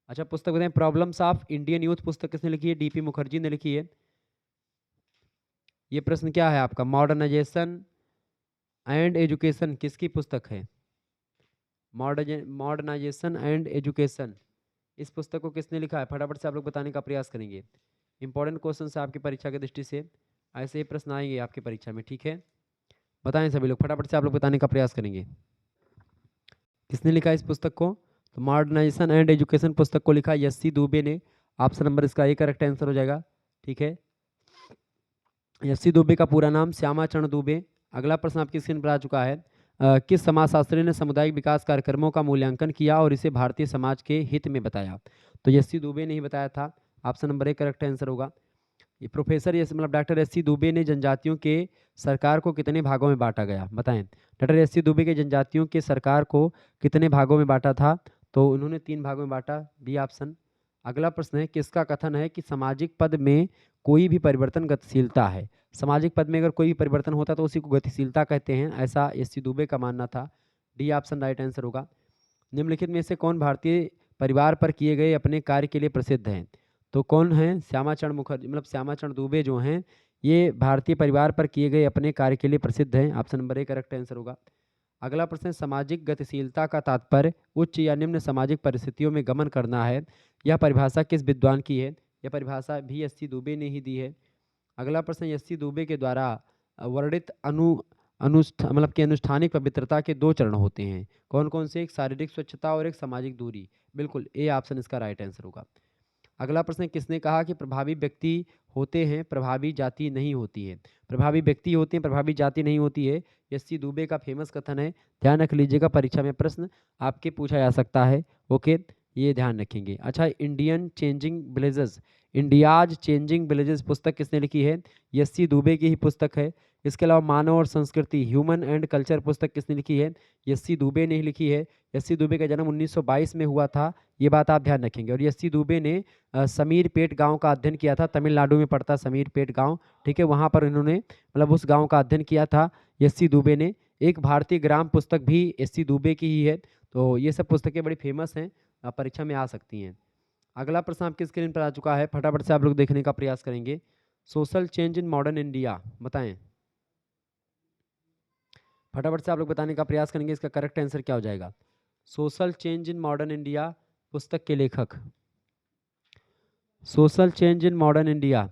अच्छा, पुस्तक बताएं। प्रॉब्लम्स ऑफ इंडियन यूथ पुस्तक किसने लिखी है? डी.पी. मुखर्जी ने लिखी है। ये प्रश्न क्या है आपका? मॉडर्नाइजेशन एंड एजुकेशन किसकी पुस्तक है? मॉडर्नाइजेशन एंड एजुकेशन, इस पुस्तक को किसने लिखा है? फटाफट से आप लोग बताने का प्रयास करेंगे। इंपॉर्टेंट क्वेश्चन है आपकी परीक्षा की दृष्टि से, ऐसे ही प्रश्न आएंगे आपकी परीक्षा में। ठीक है, बताएं सभी लोग, फटाफट से आप लोग बताने का प्रयास करेंगे। किसने लिखा है इस पुस्तक को? तो मॉडर्नाइजेशन एंड एजुकेशन पुस्तक को लिखा एस.सी. दुबे ने। ऑप्शन नंबर इसका ए करेक्ट आंसर हो जाएगा। ठीक है, एस.सी. दुबे का पूरा नाम श्यामा चरण दुबे। अगला प्रश्न आपकी स्क्रीन पर आ चुका है। किस समाजशास्त्री ने सामुदायिक विकास कार्यक्रमों का मूल्यांकन किया और इसे भारतीय समाज के हित में बताया? तो एस.सी. दुबे ने ही बताया था। Option number A correct answer होगा। ये प्रोफेसर मतलब डॉक्टर एस.सी. दुबे ने जनजातियों के सरकार को कितने भागों में बांटा गया बताएं? Doctor SC. दुबे के जनजातियों के सरकार को कितने भागों में बांटा था? तो उन्होंने 3 भागों में बांटा। B option. अगला प्रश्न है, किसका कथन है कि सामाजिक पद में कोई भी परिवर्तन गतिशीलता है? सामाजिक पद में अगर कोई भी परिवर्तन होता तो उसी को गतिशीलता कहते हैं, ऐसा एस.सी. दुबे का मानना था। डी ऑप्शन राइट आंसर होगा। निम्नलिखित में से कौन भारतीय परिवार पर किए गए अपने कार्य के लिए प्रसिद्ध हैं? तो कौन है? श्यामाचरण मुखर्जी, मतलब श्यामाचरण दुबे जो हैं, ये भारतीय परिवार पर किए गए अपने कार्य के लिए प्रसिद्ध हैं। Option number A correct answer होगा। अगला प्रश्न है, सामाजिक गतिशीलता का तात्पर्य उच्च या निम्न सामाजिक परिस्थितियों में गमन करना है। यह परिभाषा किस विद्वान की है? यह परिभाषा भी एस.सी. दुबे ने ही दी है। अगला प्रश्न, एस.सी. दुबे के द्वारा वर्णित मतलब कि अनुष्ठानिक पवित्रता के 2 चरण होते हैं। कौन कौन से? एक शारीरिक स्वच्छता और एक सामाजिक दूरी। बिल्कुल, ए ऑप्शन इसका राइट आंसर होगा। अगला प्रश्न, किसने कहा कि प्रभावी व्यक्ति होते हैं, प्रभावी जाति नहीं होती है? प्रभावी व्यक्ति होते हैं, प्रभावी जाति नहीं होती है। एस.सी. दुबे का फेमस कथन है। ध्यान रख लीजिएगा, परीक्षा में प्रश्न आपके पूछा जा सकता है। ओके, ये ध्यान रखेंगे। अच्छा, Indian changing villages, India's changing villages पुस्तक किसने लिखी है? एस.सी. दुबे की ही पुस्तक है। इसके अलावा मानव और संस्कृति, ह्यूमन एंड कल्चर पुस्तक किसने लिखी है? एस.सी. दुबे ने ही लिखी है। एस.सी. दुबे का जन्म 1922 में हुआ था, ये बात आप ध्यान रखेंगे। और एस.सी. दुबे ने समीरपेट गांव का अध्ययन किया था। तमिलनाडु में पड़ता समीरपेट गांव। ठीक है, वहां पर इन्होंने मतलब उस गांव का अध्ययन किया था एस.सी. दुबे ने। एक भारतीय ग्राम पुस्तक भी एस.सी. दुबे की ही है। तो ये सब पुस्तकें बड़ी फेमस हैं, परीक्षा में आ सकती हैं। अगला प्रश्न आपकी स्क्रीन पर आ चुका है, फटाफट से आप लोग देखने का प्रयास करेंगे। Social change in modern India बताएं। फटाफट से आप लोग बताने का प्रयास करेंगे, इसका करेक्ट आंसर क्या हो जाएगा? Social change in modern India पुस्तक के लेखक। Social change in modern India,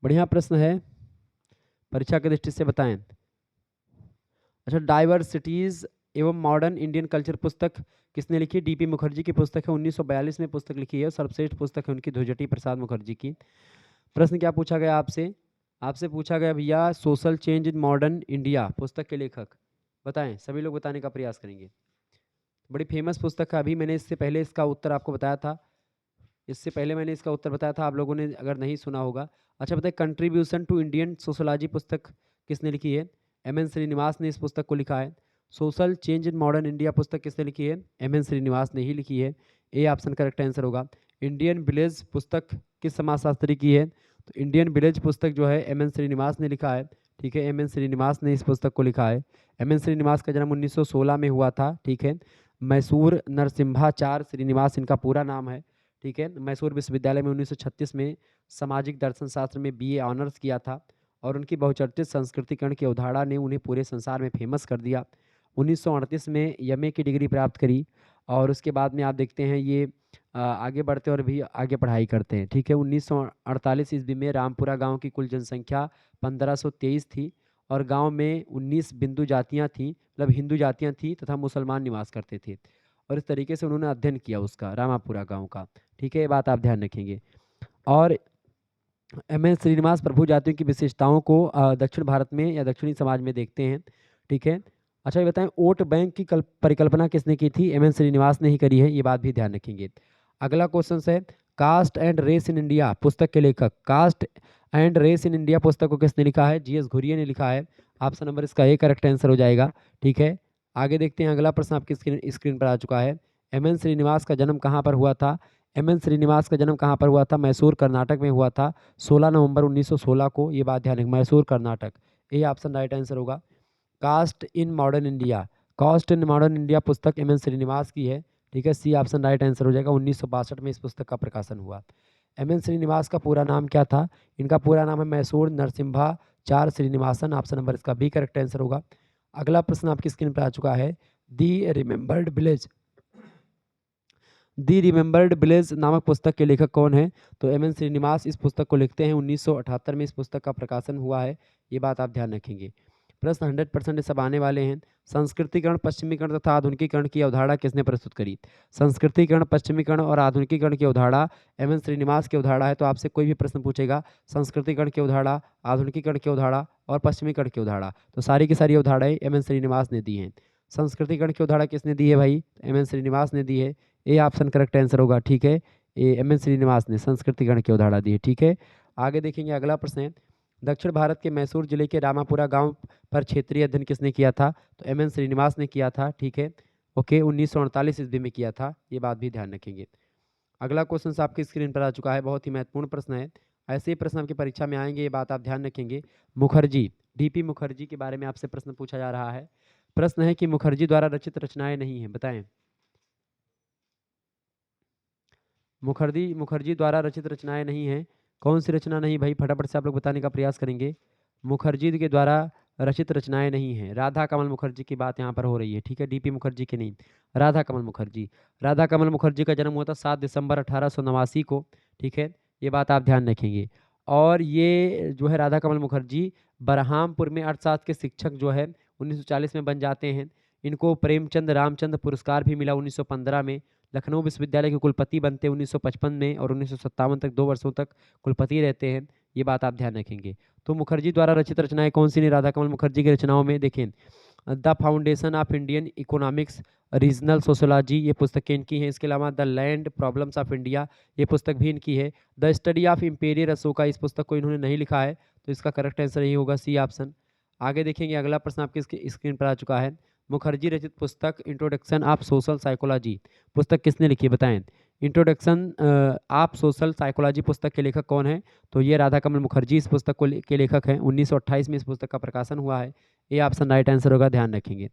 बढ़िया प्रश्न है, परीक्षा की दृष्टि से बताएं। अच्छा, डाइवर्सिटीज एवं मॉडर्न इंडियन कल्चर पुस्तक किसने लिखी? डी.पी. मुखर्जी की पुस्तक है। 1942 में पुस्तक लिखी है। सर्वश्रेष्ठ पुस्तक है उनकी, ध्रुजटी प्रसाद मुखर्जी की। प्रश्न क्या पूछा गया आपसे? आपसे पूछा गया भैया social change in modern India पुस्तक के लेखक बताएं। सभी लोग बताने का प्रयास करेंगे। बड़ी फेमस पुस्तक है। अभी मैंने इससे पहले इसका उत्तर आपको बताया था। आप लोगों ने अगर नहीं सुना होगा। अच्छा बताइए, कंट्रीब्यूशन टू इंडियन सोशोलॉजी पुस्तक किसने लिखी है? एम.एन. श्रीनिवास ने इस पुस्तक को लिखा है। Social change in modern India पुस्तक किसने लिखी है? एम.एन. श्रीनिवास ने ही लिखी है। ए ऑप्शन करेक्ट आंसर होगा। इंडियन विलेज पुस्तक किस समाजशास्त्री की है? तो इंडियन विलेज पुस्तक जो है एम एन श्रीनिवास ने लिखा है, ठीक है। एम एन श्रीनिवास ने इस पुस्तक को लिखा है। एम एन श्रीनिवास का जन्म 1916 में हुआ था, ठीक है। मैसूर नरसिम्हाचार्य श्रीनिवास इनका पूरा नाम है, ठीक है। मैसूर विश्वविद्यालय में 1936 में सामाजिक दर्शन शास्त्र में बीए ऑनर्स किया था और उनकी बहुचर्चित संस्कृतिकरण की अवधारणा ने उन्हें पूरे संसार में फेमस कर दिया। 1938 में एमए की डिग्री प्राप्त करी और उसके बाद में आप देखते हैं ये आगे बढ़ते और भी आगे पढ़ाई करते हैं, ठीक है। 1948 ईस्वी में रामपुरा गांव की कुल जनसंख्या 1523 थी और गांव में 19 बिंदु जातियां थीं, मतलब हिंदू जातियां थीं तथा मुसलमान निवास करते थे। और इस तरीके से उन्होंने अध्ययन किया उसका, रामापुरा गांव का, ठीक है। ये बात आप ध्यान रखेंगे। और एम एन श्रीनिवास प्रभु जातियों की विशेषताओं को दक्षिण भारत में या दक्षिणी समाज में देखते हैं, ठीक है। अच्छा ये बताएं, वोट बैंक की परिकल्पना किसने की थी? एम एन श्रीनिवास ने ही करी है, ये बात भी ध्यान रखेंगे। अगला क्वेश्चन है, caste and race in India पुस्तक के लेखक, caste and race in India पुस्तक को किसने लिखा है? जी एस घुरिये ने लिखा है। ऑप्शन नंबर इसका ए करेक्ट आंसर हो जाएगा, ठीक है। आगे देखते हैं, अगला प्रश्न आपकी स्क्रीन पर आ चुका है। एम एन श्रीनिवास का जन्म कहाँ पर हुआ था? एम एन श्रीनिवास का जन्म कहाँ पर हुआ था? मैसूर कर्नाटक में हुआ था 16 नवंबर 1916 को, ये बात ध्यान रखें, मैसूर कर्नाटक, ये ऑप्शन राइट आंसर होगा। Caste in modern India, caste in modern India पुस्तक एम एन श्रीनिवास की है, ठीक है। सी ऑप्शन राइट आंसर हो जाएगा। 1962 में इस पुस्तक का प्रकाशन हुआ। एम एन श्रीनिवास का पूरा नाम क्या था? इनका पूरा नाम है मैसूर नरसिम्हाचार्य श्रीनिवासन, ऑप्शन नंबर इसका बी करेक्ट आंसर होगा। अगला प्रश्न आपकी स्क्रीन पर आ चुका है, दी रिमेंबर्ड विलेज, दी रिमेंबर्ड विलेज नामक पुस्तक के लेखक कौन है? तो एम एन श्रीनिवास इस पुस्तक को लिखते हैं। 1978 में इस पुस्तक का प्रकाशन हुआ है, ये बात आप ध्यान रखेंगे। प्रश्न 100% सब आने वाले हैं। संस्कृतिकरण, पश्चिमीकरण तथा आधुनिकीकरण की अवधारणा किसने प्रस्तुत करी? संस्कृतिकरण, पश्चिमीकरण और आधुनिकीकरण की अवधारणा एम एन श्रीनिवास की अवधारणा है। तो आपसे कोई भी प्रश्न पूछेगा संस्कृतिकरण की अवधारणा, आधुनिकीकरण की अवधारणा और पश्चिमीकरण की अवधारणा, तो सारी की सारी अवधारणाएं एम एन श्रीनिवास ने दी हैं। संस्कृतिकरण की अवधारणा किसने दी है भाई? एम एन श्रीनिवास ने दी है, ए ऑप्शन करेक्ट आंसर होगा, ठीक है। ए एम एन श्रीनिवास ने संस्कृतिकरण की अवधारणा दी है, ठीक है। आगे देखेंगे, अगला प्रश्न है, दक्षिण भारत के मैसूर जिले के रामापुरा गांव पर क्षेत्रीय अध्ययन किसने किया था? तो एम एन श्रीनिवास ने किया था, ठीक है। ओके, 1948 ईस्वी में किया था, ये बात भी ध्यान रखेंगे। अगला क्वेश्चन आपकी स्क्रीन पर आ चुका है, बहुत ही महत्वपूर्ण प्रश्न है। ऐसे ही प्रश्न आपकी परीक्षा में आएंगे, ये बात आप ध्यान रखेंगे। मुखर्जी, डीपी मुखर्जी के बारे में आपसे प्रश्न पूछा जा रहा है। प्रश्न है कि मुखर्जी द्वारा रचित रचनाएं नहीं है, बताएं। मुखर्जी द्वारा रचित रचनाएं नहीं हैं, कौन सी रचना नहीं भाई? फटाफट से आप लोग बताने का प्रयास करेंगे। मुखर्जी के द्वारा रचित रचनाएं नहीं हैं। राधा कमल मुखर्जी की बात यहाँ पर हो रही है, ठीक है, डीपी मुखर्जी की नहीं, राधा कमल मुखर्जी। राधा कमल मुखर्जी का जन्म हुआ था 7 दिसंबर 1889 को, ठीक है, ये बात आप ध्यान रखेंगे। और ये जो है राधा कमल मुखर्जी बरहामपुर में अर्थशास्त्र के शिक्षक जो है 1940 में बन जाते हैं। इनको प्रेमचंद रामचंद्र पुरस्कार भी मिला 1915 में। लखनऊ विश्वविद्यालय के कुलपति बनते 1955 में और 1957 तक 2 वर्षों तक कुलपति रहते हैं, ये बात आप ध्यान रखेंगे। तो मुखर्जी द्वारा रचित रचनाएं कौन सी नहीं? राधा कमल मुखर्जी की रचनाओं में देखें, the foundation of Indian economics, regional sociology, ये पुस्तकें इनकी हैं। इसके अलावा the land problems of India, ये पुस्तक भी इनकी है। द स्टडी ऑफ इम्पेरियर अशोका, इस पुस्तक को इन्होंने नहीं लिखा है, तो इसका करेक्ट आंसर यही होगा, सी ऑप्शन। आगे देखेंगे, अगला प्रश्न आपकी स्क्रीन पर आ चुका है। मुखर्जी रचित पुस्तक इंट्रोडक्शन ऑफ सोशल साइकोलॉजी पुस्तक किसने लिखी है, बताएं। इंट्रोडक्शन ऑफ सोशल साइकोलॉजी पुस्तक के लेखक कौन है? तो ये राधा कमल मुखर्जी इस पुस्तक को के लेखक हैं। 1928 में इस पुस्तक का प्रकाशन हुआ है, ये ऑप्शन राइट आंसर होगा, ध्यान रखेंगे।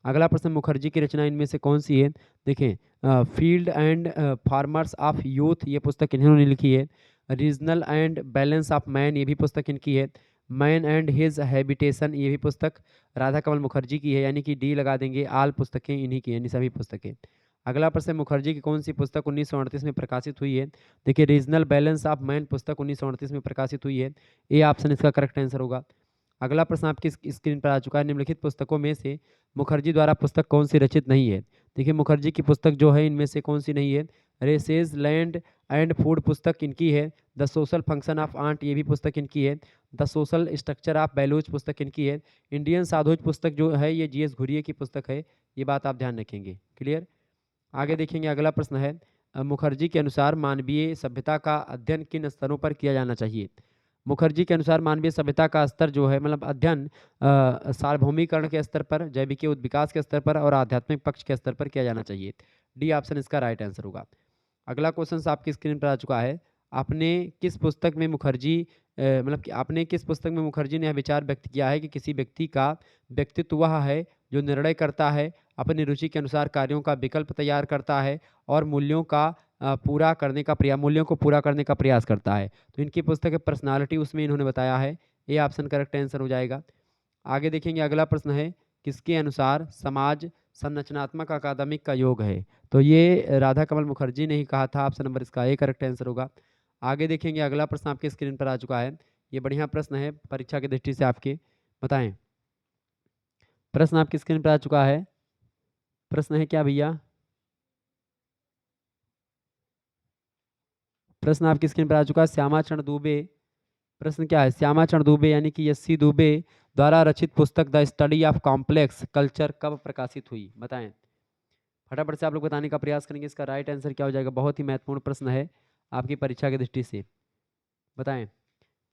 अगला प्रश्न, मुखर्जी की रचना इनमें से कौन सी है? देखें, field and farmers of youth, ये पुस्तक इन्होंने लिखी है। Regional and balance of man, ये भी पुस्तक इनकी है। मैन एंड हिज हैबिटेशन, ये भी पुस्तक राधा कमल मुखर्जी की है, यानी कि डी लगा देंगे, आल पुस्तकें इन्हीं की, यानी सभी पुस्तकें। अगला प्रश्न, मुखर्जी की कौन सी पुस्तक 1938 में प्रकाशित हुई है? देखिए, रीजनल बैलेंस ऑफ मैन पुस्तक 1938 में प्रकाशित हुई है, ये ऑप्शन इसका करेक्ट आंसर होगा। अगला प्रश्न आपकी स्क्रीन पर आ चुका है, निम्नलिखित पुस्तकों में से मुखर्जी द्वारा पुस्तक कौन सी रचित नहीं है? देखिए, मुखर्जी की पुस्तक जो है इनमें से कौन सी नहीं है? रेसेस लैंड एंड फूड पुस्तक इनकी है। The social function of ant, ये भी पुस्तक इनकी है। The social structure of Baluch पुस्तक इनकी है। इंडियन साधुज पुस्तक जो है ये जी एस घुरिये की पुस्तक है, ये बात आप ध्यान रखेंगे, क्लियर। आगे देखेंगे, अगला प्रश्न है, मुखर्जी के अनुसार मानवीय सभ्यता का अध्ययन किन स्तरों पर किया जाना चाहिए? मुखर्जी के अनुसार मानवीय सभ्यता का स्तर जो है, मतलब अध्ययन सार्वभौमिकरण के स्तर पर, जैविक विकास के स्तर पर और आध्यात्मिक पक्ष के स्तर पर किया जाना चाहिए। डी ऑप्शन इसका राइट आंसर होगा। अगला क्वेश्चन आपकी स्क्रीन पर आ चुका है, आपने किस पुस्तक में मुखर्जी मतलब कि आपने किस पुस्तक में मुखर्जी ने यह विचार व्यक्त किया है कि किसी व्यक्ति का व्यक्तित्व वह है जो निर्णय करता है, अपनी रुचि के अनुसार कार्यों का विकल्प तैयार करता है और मूल्यों को पूरा करने का प्रयास करता है। तो इनकी पुस्तक है पर्सनालिटी, उसमें इन्होंने बताया है। ये ऑप्शन करेक्ट आंसर हो जाएगा। आगे देखेंगे, अगला प्रश्न है किसके अनुसार समाज संरचनात्मक अकादमिक का योग है। तो ये राधा कमल मुखर्जी ने ही कहा था। ऑप्शन नंबर इसका ए करेक्ट आंसर होगा। आगे देखेंगे, अगला प्रश्न आपके स्क्रीन पर आ चुका है। ये बढ़िया प्रश्न है परीक्षा की दृष्टि से आपके, बताएं। प्रश्न आपकी स्क्रीन पर आ चुका है। प्रश्न है क्या भैया? प्रश्न आपकी स्क्रीन पर आ चुका है। श्यामा चरण दुबे, प्रश्न क्या है? श्यामा चरण दुबे यानी कि एस.सी. दुबे द्वारा रचित पुस्तक the study of complex culture कब प्रकाशित हुई? बताएं। फटाफट से आप लोग बताने का प्रयास करेंगे। इसका राइट आंसर क्या हो जाएगा? बहुत ही महत्वपूर्ण प्रश्न है आपकी परीक्षा की दृष्टि से, बताएं।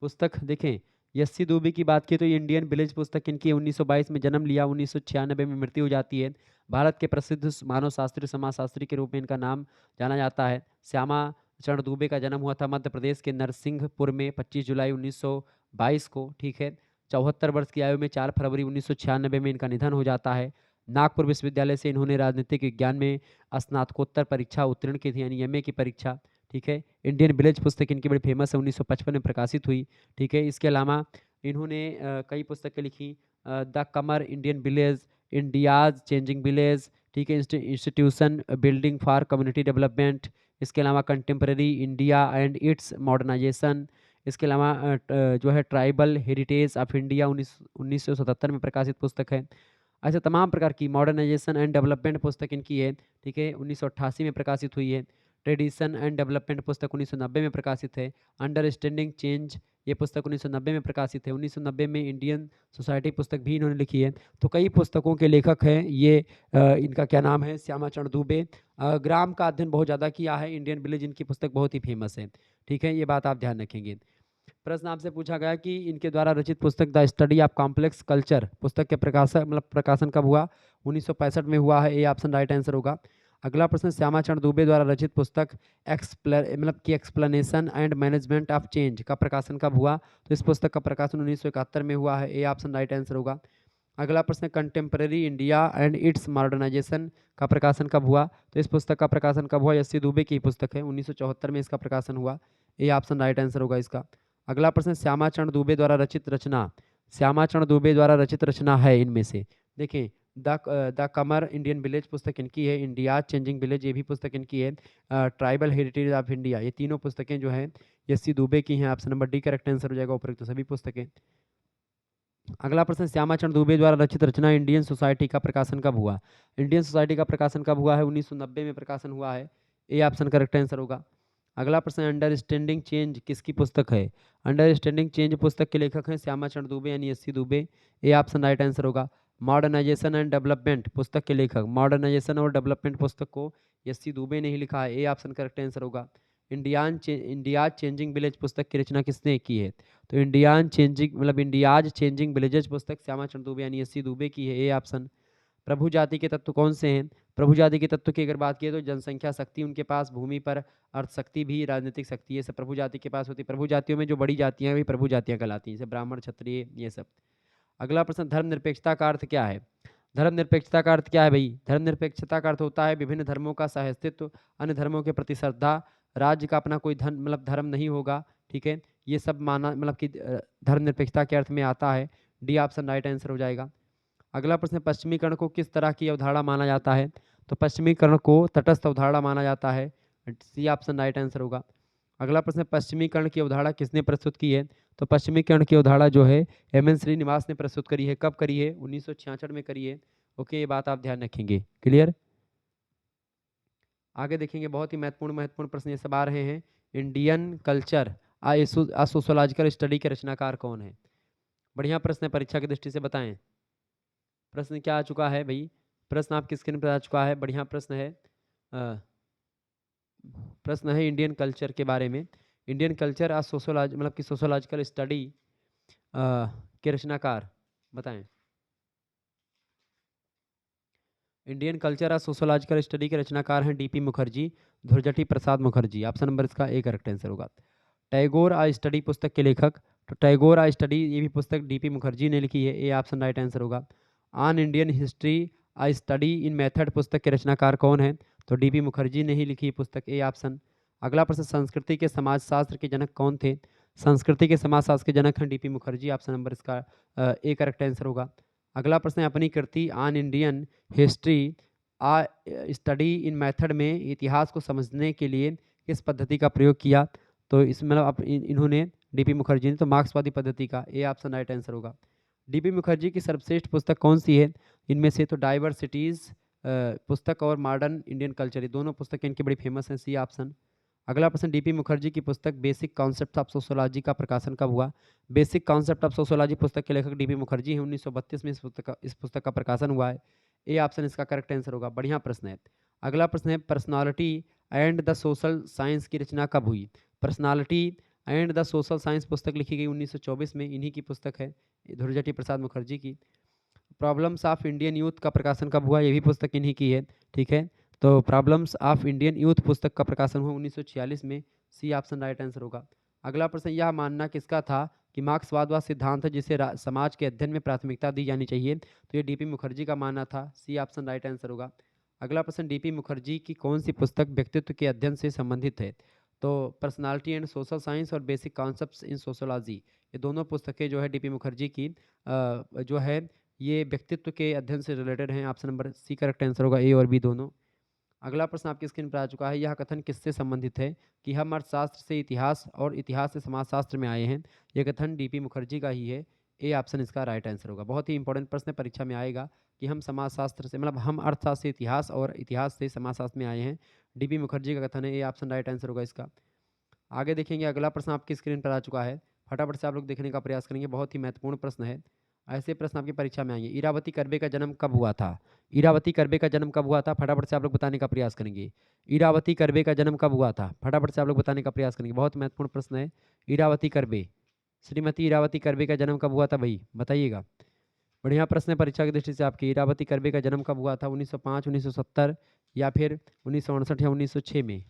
पुस्तक देखें, एस.सी. दुबे की बात की तो ये इंडियन विलेज पुस्तक इनकी 1922 में जन्म लिया, 1996 में मृत्यु हो जाती है। भारत के प्रसिद्ध मानव शास्त्री, समाजशास्त्री के रूप में इनका नाम जाना जाता है। श्यामा चरण दुबे का जन्म हुआ था मध्य प्रदेश के नरसिंहपुर में 25 जुलाई 1922 को, ठीक है। 74 वर्ष की आयु में 4 फरवरी 1996 में इनका निधन हो जाता है। नागपुर विश्वविद्यालय से इन्होंने राजनीतिक विज्ञान में स्नातकोत्तर परीक्षा उत्तीर्ण की थी, यानी एमए की परीक्षा, ठीक है। इंडियन विलेज पुस्तक इनकी बड़ी फेमस है, 1955 में प्रकाशित हुई, ठीक है। इसके अलावा इन्होंने कई पुस्तकें लिखी, द कमर Indian village, India's changing village, ठीक है, institution building for community development. इसके अलावा contemporary India and its modernization. इसके अलावा जो है ट्राइबल हेरिटेज ऑफ इंडिया 1977 में प्रकाशित पुस्तक है। ऐसे तमाम प्रकार की मॉडर्नाइजेशन एंड डेवलपमेंट पुस्तक इनकी है, ठीक है, 1988 में प्रकाशित हुई है। ट्रेडिशन एंड डेवलपमेंट पुस्तक 1990 में प्रकाशित है। अंडरस्टैंडिंग चेंज ये पुस्तक 1990 में प्रकाशित है। 1990 में इंडियन सोसाइटी पुस्तक भी इन्होंने लिखी है। तो कई पुस्तकों के लेखक हैं ये। इनका क्या नाम है? श्यामा चरण दुबे। ग्राम का अध्ययन बहुत ज़्यादा किया है, इंडियन विलेज इनकी पुस्तक बहुत ही फेमस है, ठीक है, ये बात आप ध्यान रखेंगे। प्रश्न आपसे पूछा गया कि इनके द्वारा रचित पुस्तक the study of complex culture पुस्तक के प्रकाशन कब हुआ? 1965 में हुआ है। ये ऑप्शन राइट आंसर होगा। अगला प्रश्न, श्यामा चरण दुबे द्वारा रचित पुस्तक explanation and management of change का प्रकाशन कब हुआ? तो इस पुस्तक का प्रकाशन 1971 में हुआ है। ये ऑप्शन राइट आंसर होगा। अगला प्रश्न, contemporary India and its modernization का प्रकाशन कब हुआ? तो इस पुस्तक का प्रकाशन कब हुआ? एस.सी. दुबे की पुस्तक है, 1974 में इसका प्रकाशन हुआ। ये ऑप्शन राइट आंसर होगा इसका। अगला प्रश्न, श्यामा चरण दुबे द्वारा रचित रचना, श्यामा चरण दुबे द्वारा रचित रचना है इनमें से, देखें, द कमर इंडियन विलेज पुस्तक इनकी है, इंडिया चेंजिंग विलेज ये भी पुस्तक इनकी है, ट्राइबल हेरिटेज ऑफ इंडिया, ये तीनों पुस्तकें जो हैं एस.सी. दुबे की हैं। Option number D correct answer हो जाएगा उपरोक्त सभी पुस्तकें। अगला प्रश्न, श्यामा चरण दुबे द्वारा रचित रचना इंडियन सोसाइटी का प्रकाशन कब हुआ? इंडियन सोसाइटी का प्रकाशन कब हुआ है? 1990 में प्रकाशन हुआ है। ए ऑप्शन करेक्ट आंसर होगा। अगला प्रश्न, अंडरस्टैंडिंग चेंज किसकी पुस्तक है? अंडरस्टैंडिंग चेंज पुस्तक के लेखक हैं श्यामा चरण दुबे यानी एस.सी. दुबे। ए ऑप्शन राइट आंसर होगा। मॉडर्नाइजेशन एंड डेवलपमेंट पुस्तक के लेखक, मॉडर्नाइजेशन और डेवलपमेंट पुस्तक को एस.सी. दुबे ने ही लिखा है। ए ऑप्शन करेक्ट आंसर होगा। इंडिया चेंजिंग विलेज पुस्तक की रचना किसने की है? तो इंडियाज चेंजिंग विलेजेस पुस्तक श्यामा चरण दुबे यानी एस.सी. दुबे की है। A option. प्रभु जाति के तत्व कौन से हैं? प्रभु जाति के तत्व की अगर बात की तो जनसंख्या शक्ति उनके पास, भूमि पर अर्थ शक्ति भी, राजनीतिक शक्ति, ये सब प्रभु जाति के पास होती है। प्रभु जातियों में जो बड़ी जातियां हैं वही प्रभु जातियां कहलाती हैं, जैसे ब्राह्मण, क्षत्रिय, ये सब। अगला प्रश्न, धर्मनिरपेक्षता का अर्थ क्या है? धर्मनिरपेक्षता का अर्थ क्या है भाई? धर्मनिरपेक्षता का अर्थ होता है विभिन्न धर्मों का सहअस्तित्व, अन्य धर्मों के प्रति श्रद्धा, राज्य का अपना कोई धर्म नहीं होगा, ठीक है, ये सब माना कि धर्मनिरपेक्षता के अर्थ में आता है। डी ऑप्शन राइट आंसर हो जाएगा। अगला प्रश्न, पश्चिमीकरण को किस तरह की अवधारणा माना जाता है? तो पश्चिमीकरण को तटस्थ अवधारणा माना जाता है। सी ऑप्शन राइट आंसर होगा। अगला प्रश्न, पश्चिमीकरण की अवधारणा किसने प्रस्तुत की है? तो पश्चिमीकरण की अवधारणा जो है एम.एन. श्रीनिवास ने प्रस्तुत करी है। कब करी है? 1966 में करी है। ओके, ये बात आप ध्यान रखेंगे। क्लियर? आगे देखेंगे, बहुत ही महत्वपूर्ण प्रश्न ये सब आ रहे हैं। इंडियन कल्चर आ सोशोलॉजिकल स्टडी के रचनाकार कौन है? बढ़िया प्रश्न है, परीक्षा की दृष्टि से बताएं। प्रश्न क्या आ चुका है भाई? प्रश्न आपकी स्क्रीन पर आ चुका है। बढ़िया प्रश्न है। प्रश्न है इंडियन कल्चर के बारे में। इंडियन कल्चर आ सोशोलॉजिकल स्टडी के रचनाकार बताएं। इंडियन कल्चर और सोशोलॉजिकल स्टडी के रचनाकार हैं DP Mukherjee, ध्रुजटी Prasad Mukherjee. Option number इसका ए करेक्ट आंसर होगा। टैगोर आ स्टडी पुस्तक के लेखक, तो टैगोर आ स्टडी ये भी पुस्तक डीपी मुखर्जी ने लिखी है, ए ऑप्शन राइट आंसर होगा। On Indian history a study in method पुस्तक के रचनाकार कौन है, तो डीपी मुखर्जी ने ही लिखी है पुस्तक, ए ऑप्शन। अगला प्रश्न, संस्कृति के समाजशास्त्र के जनक कौन थे, संस्कृति के समाजशास्त्र के जनक हैं डीपी मुखर्जी, ऑप्शन नंबर इसका ए करेक्ट आंसर होगा। अगला प्रश्न है, अपनी कृति on Indian history a study in method में इतिहास को समझने के लिए किस पद्धति का प्रयोग किया, तो इसमें मतलब इन्होंने डीपी मुखर्जी ने तो मार्क्सवादी पद्धति का, ए ऑप्शन राइट आंसर होगा। डीपी मुखर्जी की सर्वश्रेष्ठ पुस्तक कौन सी है, इनमें से तो डाइवर्सिटीज़ पुस्तक और मॉडर्न इंडियन कल्चर, ये दोनों पुस्तकें इनकी बड़ी फेमस हैं, सी ऑप्शन। अगला प्रश्न, डीपी मुखर्जी की पुस्तक बेसिक कॉन्सेप्ट ऑफ सोशोलॉजी का प्रकाशन कब हुआ, बेसिक कॉन्सेप्ट ऑफ सोशोलॉजी पुस्तक के लेखक डीपी मुखर्जी हैं, 1932 में इस पुस्तक का प्रकाशन हुआ है, ए ऑप्शन इसका करेक्ट आंसर होगा। बढ़िया प्रश्न है। अगला प्रश्न है, personality and the social science की रचना कब हुई, personality and the social science पुस्तक लिखी गई 1924 में, इन्हीं की पुस्तक है, ध्रुजटी प्रसाद मुखर्जी की। प्रॉब्लम्स ऑफ इंडियन यूथ का प्रकाशन कब हुआ, ये भी पुस्तक इन्हीं की है, ठीक है। तो प्रॉब्लम्स ऑफ इंडियन यूथ पुस्तक का प्रकाशन हुआ 1946 में, सी ऑप्शन राइट आंसर होगा। अगला प्रश्न, यह मानना किसका था कि मार्क्सवाद वह सिद्धांत है जिसे समाज के अध्ययन में प्राथमिकता दी जानी चाहिए, तो ये डीपी मुखर्जी का मानना था, सी ऑप्शन राइट आंसर होगा। अगला प्रश्न, डीपी मुखर्जी की कौन सी पुस्तक व्यक्तित्व के अध्ययन से संबंधित है, तो पर्सनालिटी एंड सोशल साइंस और बेसिक कॉन्सेप्ट्स इन सोशोलॉजी, ये दोनों पुस्तकें जो है डीपी मुखर्जी की जो है ये व्यक्तित्व के अध्ययन से रिलेटेड हैं, option number C correct answer होगा, ए और बी दोनों। अगला प्रश्न आपकी स्क्रीन पर आ चुका है, यह कथन किससे संबंधित है कि हम अर्थशास्त्र से इतिहास और इतिहास से समाजशास्त्र में आए हैं, यह कथन डीपी मुखर्जी का ही है, ए ऑप्शन इसका राइट आंसर होगा। बहुत ही इंपॉर्टेंट प्रश्न परीक्षा में आएगा कि हम समाजशास्त्र से मतलब हम अर्थशास्त्र से इतिहास और इतिहास से समाजशास्त्र में आए हैं, डीपी मुखर्जी का कथन है, ए ऑप्शन राइट आंसर होगा इसका। आगे देखेंगे, अगला प्रश्न आपकी स्क्रीन पर आ चुका है, फटाफट से आप लोग देखने का प्रयास करेंगे, बहुत ही महत्वपूर्ण प्रश्न है। ऐसे प्रश्न आपकी परीक्षा में आएंगे। इरावती कर्वे का जन्म कब हुआ था, इरावती कर्वे का जन्म कब हुआ था, फटाफट से आप लोग बताने का प्रयास करेंगे। इरावती कर्वे का जन्म कब हुआ था, फटाफट से आप लोग बताने का प्रयास करेंगे, बहुत महत्वपूर्ण प्रश्न है। इरावती कर्वे, श्रीमती इरावती कर्वे का जन्म कब हुआ था भाई, बताइएगा। बढ़िया प्रश्न है परीक्षा की दृष्टि से आपकी। इरावती कर्वे का जन्म कब हुआ था, 1905, 1970 या फिर 1968 या 1906 में।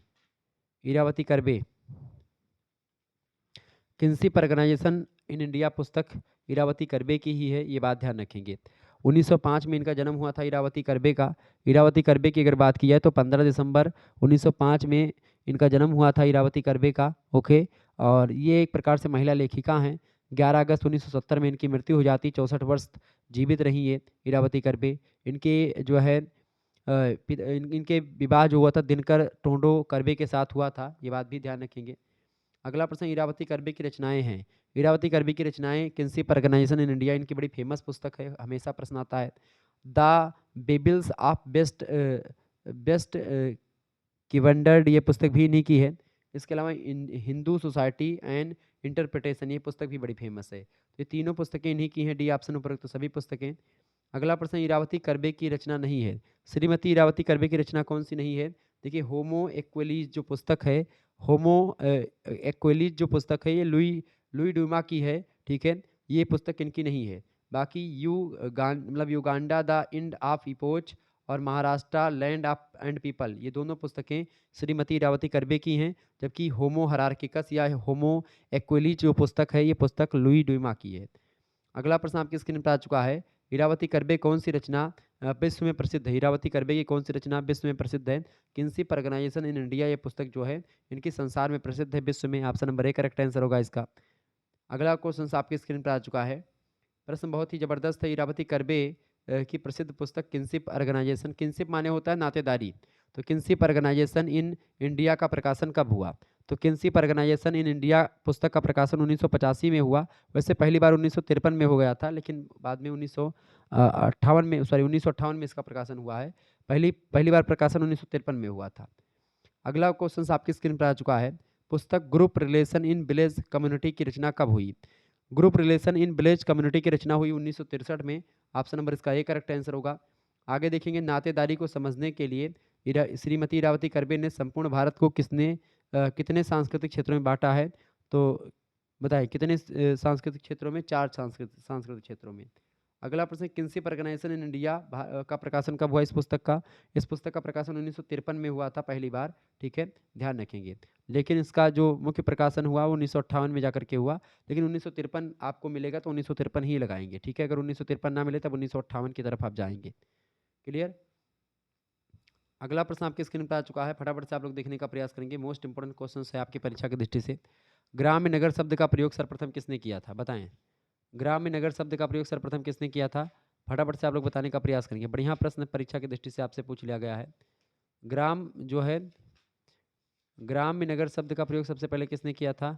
Irawati Karve, kinship organization in India पुस्तक इरावती कर्वे की ही है, ये बात ध्यान रखेंगे। 1905 में इनका जन्म हुआ था इरावती कर्वे का। इरावती कर्वे की अगर बात की जाए तो 15 दिसंबर 1905 में इनका जन्म हुआ था इरावती कर्वे का, ओके। और ये एक प्रकार से महिला लेखिका हैं। 11 अगस्त 1970 में इनकी मृत्यु हो जाती, 64 वर्ष जीवित रही है इरावती कर्वे। इनके जो है इनके विवाह जो हुआ था दिनकर टोंडो कर्वे के साथ हुआ था, ये बात भी ध्यान रखेंगे। अगला प्रश्न, इरावती कर्वे की रचनाएं हैं। इरावती कर्वे की रचनाएं किंसिप ऑर्गेनाइजेशन इन इंडिया, इनकी बड़ी फेमस पुस्तक है, हमेशा प्रश्न आता है। द बेबिल्स ऑफ बेस्ट बेस्ट किवंडर्ड, ये पुस्तक भी इन्हीं की है। इसके अलावा हिंदू सोसाइटी एंड इंटरप्रिटेशन, ये पुस्तक भी बड़ी फेमस है। तो ये तीनों पुस्तकें इन्हीं की हैं, डी ऑप्शन उपरोक्त तो सभी पुस्तकें। अगला प्रश्न, इरावती कर्वे की रचना नहीं है। श्रीमती इरावती कर्वे की रचना कौन सी नहीं है, देखिए होमो एक्वेलीज जो पुस्तक है, होमो एक्वेलीज जो पुस्तक है ये लुई लुई डूमा की है, ठीक है। ये पुस्तक इनकी नहीं है। बाकी मतलब Yuganta the end of epoch और Maharashtra land of and people, ये दोनों पुस्तकें श्रीमती इरावती कर्वे की हैं, जबकि होमो हरार्किकस या होमो एक्वेलीज जो पुस्तक है ये पुस्तक लुई डूमा की है। अगला प्रश्न आपकी स्क्रीन पर आ चुका है, इरावती कर्वे कौन सी रचना विश्व में प्रसिद्ध है। इरावती कर्वे की कौन सी रचना विश्व में प्रसिद्ध है, किंसिप ऑर्गेनाइजेशन इन इंडिया, ये पुस्तक जो है इनकी संसार में प्रसिद्ध है, विश्व में, option number A correct answer होगा इसका। अगला क्वेश्चन आपकी स्क्रीन पर आ चुका है, प्रश्न बहुत ही जबरदस्त है। इरावती कर्वे की प्रसिद्ध पुस्तक किंसिप ऑर्गेनाइजेशन, किंसिप माने होता है नातेदारी, तो किंसिप ऑर्गेनाइजेशन इन इंडिया का प्रकाशन कब हुआ, तो किंसिप ऑर्गेनाइजेशन इन इंडिया पुस्तक का प्रकाशन 1985 में हुआ। वैसे पहली बार 1953 में हो गया था, लेकिन बाद में 1958 में, सॉरी 1958 में इसका प्रकाशन हुआ है। पहली बार प्रकाशन 1953 में हुआ था। अगला क्वेश्चन आपकी स्क्रीन पर आ चुका है, पुस्तक group relation in village community की रचना कब हुई। Group relation in village community की रचना हुई 1963 में, ऑप्शन नंबर इसका ए करेक्ट आंसर होगा। आगे देखेंगे, नातेदारी को समझने के लिए श्रीमती इरावती कर्वे ने संपूर्ण भारत को कितने सांस्कृतिक क्षेत्रों में बांटा है, तो बताएं कितने सांस्कृतिक क्षेत्रों में, 4 सांस्कृतिक क्षेत्रों में। अगला प्रश्न, किन्सिप ऑर्गेनाइजेशन इन इंडिया का प्रकाशन कब हुआ इस पुस्तक का? इस पुस्तक का प्रकाशन 1953 में हुआ था पहली बार, ठीक है, ध्यान रखेंगे। लेकिन इसका जो मुख्य प्रकाशन हुआ वो 1958 में जाकर के हुआ, लेकिन 1953 आपको मिलेगा तो 1953 ही लगाएंगे, ठीक है। अगर 1953 ना मिले तब 1958 की तरफ आप जाएंगे। क्लियर? अगला प्रश्न आपके स्क्रीन पर आ चुका है, फटाफट से आप लोग देखने का प्रयास करेंगे। मोस्ट इंपोर्टेंट क्वेश्चन है आपकी परीक्षा की दृष्टि से। ग्राम्य नगर शब्द का प्रयोग सर्वप्रथम किसने किया था, बताएं। ग्राम्य नगर शब्द का प्रयोग सर्वप्रथम किसने किया था? फटाफट से आप लोग बताने का प्रयास करेंगे। बढ़िया प्रश्न परीक्षा की दृष्टि से आपसे पूछ लिया गया है। ग्राम जो है, ग्राम्य नगर शब्द का प्रयोग सबसे पहले किसने किया था,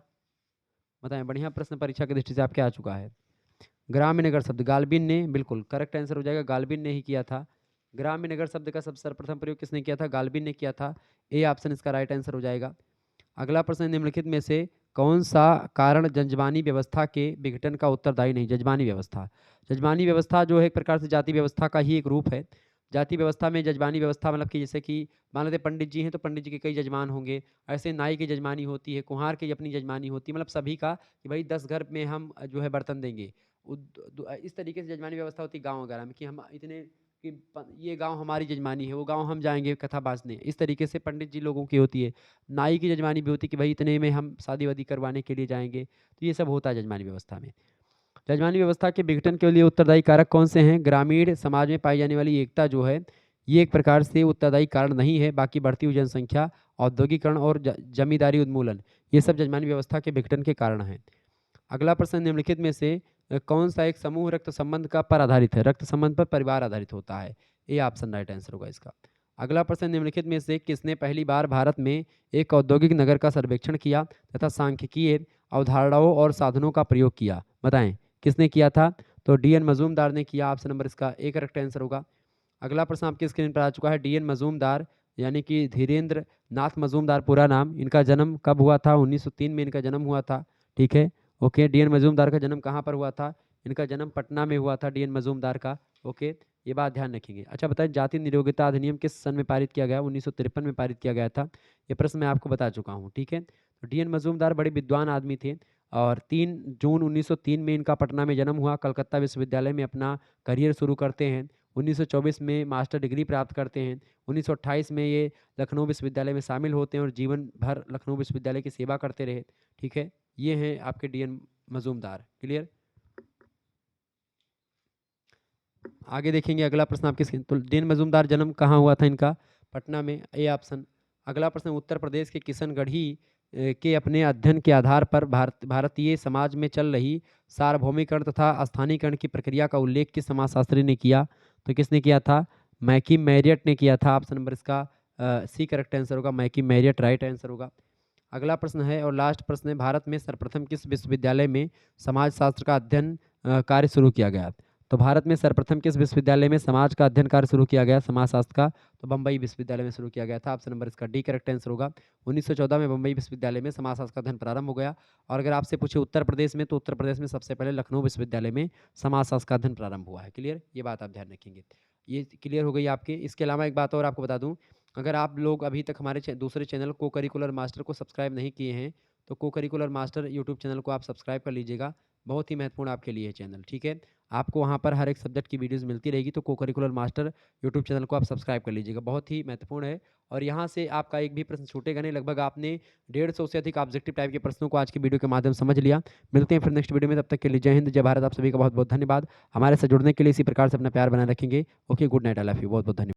बताएं। बढ़िया प्रश्न परीक्षा की दृष्टि से आपके आ चुका है। ग्राम्य नगर शब्द गाल्बिन ने, बिल्कुल करेक्ट आंसर हो जाएगा, गाल्बिन ने ही किया था। ग्राम्य नगर शब्द का सब सर्वप्रथम प्रयोग किसने किया था? गाल्बिन ने किया था। ए ऑप्शन इसका राइट आंसर हो जाएगा। अगला प्रश्न, निम्नलिखित में से कौन सा कारण जजमानी व्यवस्था के विघटन का उत्तरदायी नहीं? जजमानी व्यवस्था, जजमानी व्यवस्था जो है एक प्रकार से जाति व्यवस्था का ही एक रूप है। जाति व्यवस्था में जजमानी व्यवस्था मतलब कि जैसे कि मान लेते पंडित जी हैं तो पंडित जी के कई जजमान होंगे, ऐसे नाई की जजमानी होती है, कुम्हार की अपनी जजमानी होती है, मतलब सभी का कि भाई 10 घर में हम जो है बर्तन देंगे। इस तरीके से जजमानी व्यवस्था होती है गाँव वगैरह में कि हम इतने कि ये गांव हमारी जजमानी है, वो गांव हम जाएंगे कथा बाँचने। इस तरीके से पंडित जी लोगों की होती है। नाई की जजमानी भी होती है कि भाई इतने में हम शादी वादी करवाने के लिए जाएंगे। तो ये सब होता है जजमानी व्यवस्था में। जजमानी व्यवस्था के विघटन के लिए उत्तरदायी कारक कौन से हैं? ग्रामीण समाज में पाई जाने वाली एकता जो है ये एक प्रकार से उत्तरदायी कारण नहीं है। बाकी बढ़ती हुई जनसंख्या, औद्योगिकरण और जमींदारी उन्मूलन, ये सब जजमानी व्यवस्था के विघटन के कारण हैं। अगला प्रश्न, निम्नलिखित में से कौन सा एक समूह रक्त संबंध का पर आधारित है? रक्त संबंध पर परिवार आधारित होता है। ए ऑप्शन राइट आंसर होगा इसका। अगला प्रश्न, निम्नलिखित में से किसने पहली बार भारत में एक औद्योगिक नगर का सर्वेक्षण किया तथा सांख्यिकीय अवधारणाओं और साधनों का प्रयोग किया? बताएं किसने किया था? तो डी.एन. मजूमदार ने किया। ऑप्शन नंबर इसका ए करेक्ट आंसर होगा। अगला प्रश्न आपकी स्क्रीन पर आ चुका है। डी.एन. मजूमदार यानी कि धीरेन्द्र नाथ मजूमदार पूरा नाम, इनका जन्म कब हुआ था? 1903 में इनका जन्म हुआ था, ठीक है। Okay, DN. मजूमदार का जन्म कहाँ पर हुआ था? इनका जन्म पटना में हुआ था, डी.एन. मजूमदार का। ओके, ये बात ध्यान रखेंगे। अच्छा बताएं, जाति नियोगिता अधिनियम किस सन में पारित किया गया? 1953 में पारित किया गया था। ये प्रश्न मैं आपको बता चुका हूँ, ठीक है। तो डी.एन. मजूमदार बड़े विद्वान आदमी थे और 3 जून 1903 में इनका पटना में जन्म हुआ। कलकत्ता विश्वविद्यालय में अपना करियर शुरू करते हैं। 1924 में मास्टर डिग्री प्राप्त करते हैं। 1928 में ये लखनऊ विश्वविद्यालय में शामिल होते हैं और जीवन भर लखनऊ विश्वविद्यालय की सेवा करते रहे, ठीक है। ये हैं आपके डी.एन. मजूमदार। क्लियर? आगे देखेंगे अगला प्रश्न आपके स्क्रीन। तो डी.एन. मजूमदार जन्म कहाँ हुआ था इनका? पटना में, ए ऑप्शन। अगला प्रश्न, उत्तर प्रदेश के किशनगढ़ी के अपने अध्ययन के आधार पर भारतीय समाज में चल रही सार्वभौमिकरण तथा स्थानीयकरण की प्रक्रिया का उल्लेख किस समाजशास्त्री ने किया? तो किसने किया था? मैकी मैरियट ने किया था। ऑप्शन नंबर इसका सी करेक्ट आंसर होगा, मैकी मैरियट राइट आंसर होगा। अगला प्रश्न है और लास्ट प्रश्न है, भारत में सर्वप्रथम किस विश्वविद्यालय में समाजशास्त्र का अध्ययन कार्य शुरू किया गया? तो भारत में सर्वप्रथम किस विश्वविद्यालय में समाज का अध्ययन कार्य शुरू किया गया समाजशास्त्र का? तो बम्बई विश्वविद्यालय में शुरू किया गया था। ऑप्शन नंबर इसका डी करेक्ट आंसर होगा। 1914 में बम्बई विश्वविद्यालय में समाजशास्त्र का अध्ययन प्रारंभ हो गया। और अगर आपसे पूछे उत्तर प्रदेश में, तो उत्तर प्रदेश में सबसे पहले लखनऊ विश्वविद्यालय में समाजशास्त्र का अध्ययन प्रारंभ हुआ है। क्लियर? ये बात आप ध्यान रखेंगे। ये क्लियर हो गई आपके। इसके अलावा एक बात और आपको बता दूं, अगर आप लोग अभी तक हमारे दूसरे चैनल को करिकुलर मास्टर को सब्सक्राइब नहीं किए हैं तो को करिकुलर मास्टर यूट्यूब चैनल को आप सब्सक्राइब कर लीजिएगा। बहुत ही महत्वपूर्ण आपके लिए है चैनल, ठीक है। आपको वहाँ पर हर एक सब्जेक्ट की वीडियोस मिलती रहेगी, तो को करिकुलर मास्टर यूट्यूब चैनल को आप सब्सक्राइब कर लीजिएगा, बहुत ही महत्वपूर्ण है। और यहाँ से आपका एक भी प्रश्न छूटेगा नहीं। लगभग आपने 150 से अधिक ऑब्जेक्टिव टाइप के प्रश्नों को आज की वीडियो के माध्यम से समझ लिया। मिलते हैं फिर नेक्स्ट वीडियो में, तब तक के लिए जय हिंद जय भारत। आप सभी का बहुत बहुत धन्यवाद। हमारे साथ जुड़ने के लिए इसी प्रकार से अपना प्यार बनाए रखेंगे। Okay, good night, I love you, बहुत बहुत धन्यवाद।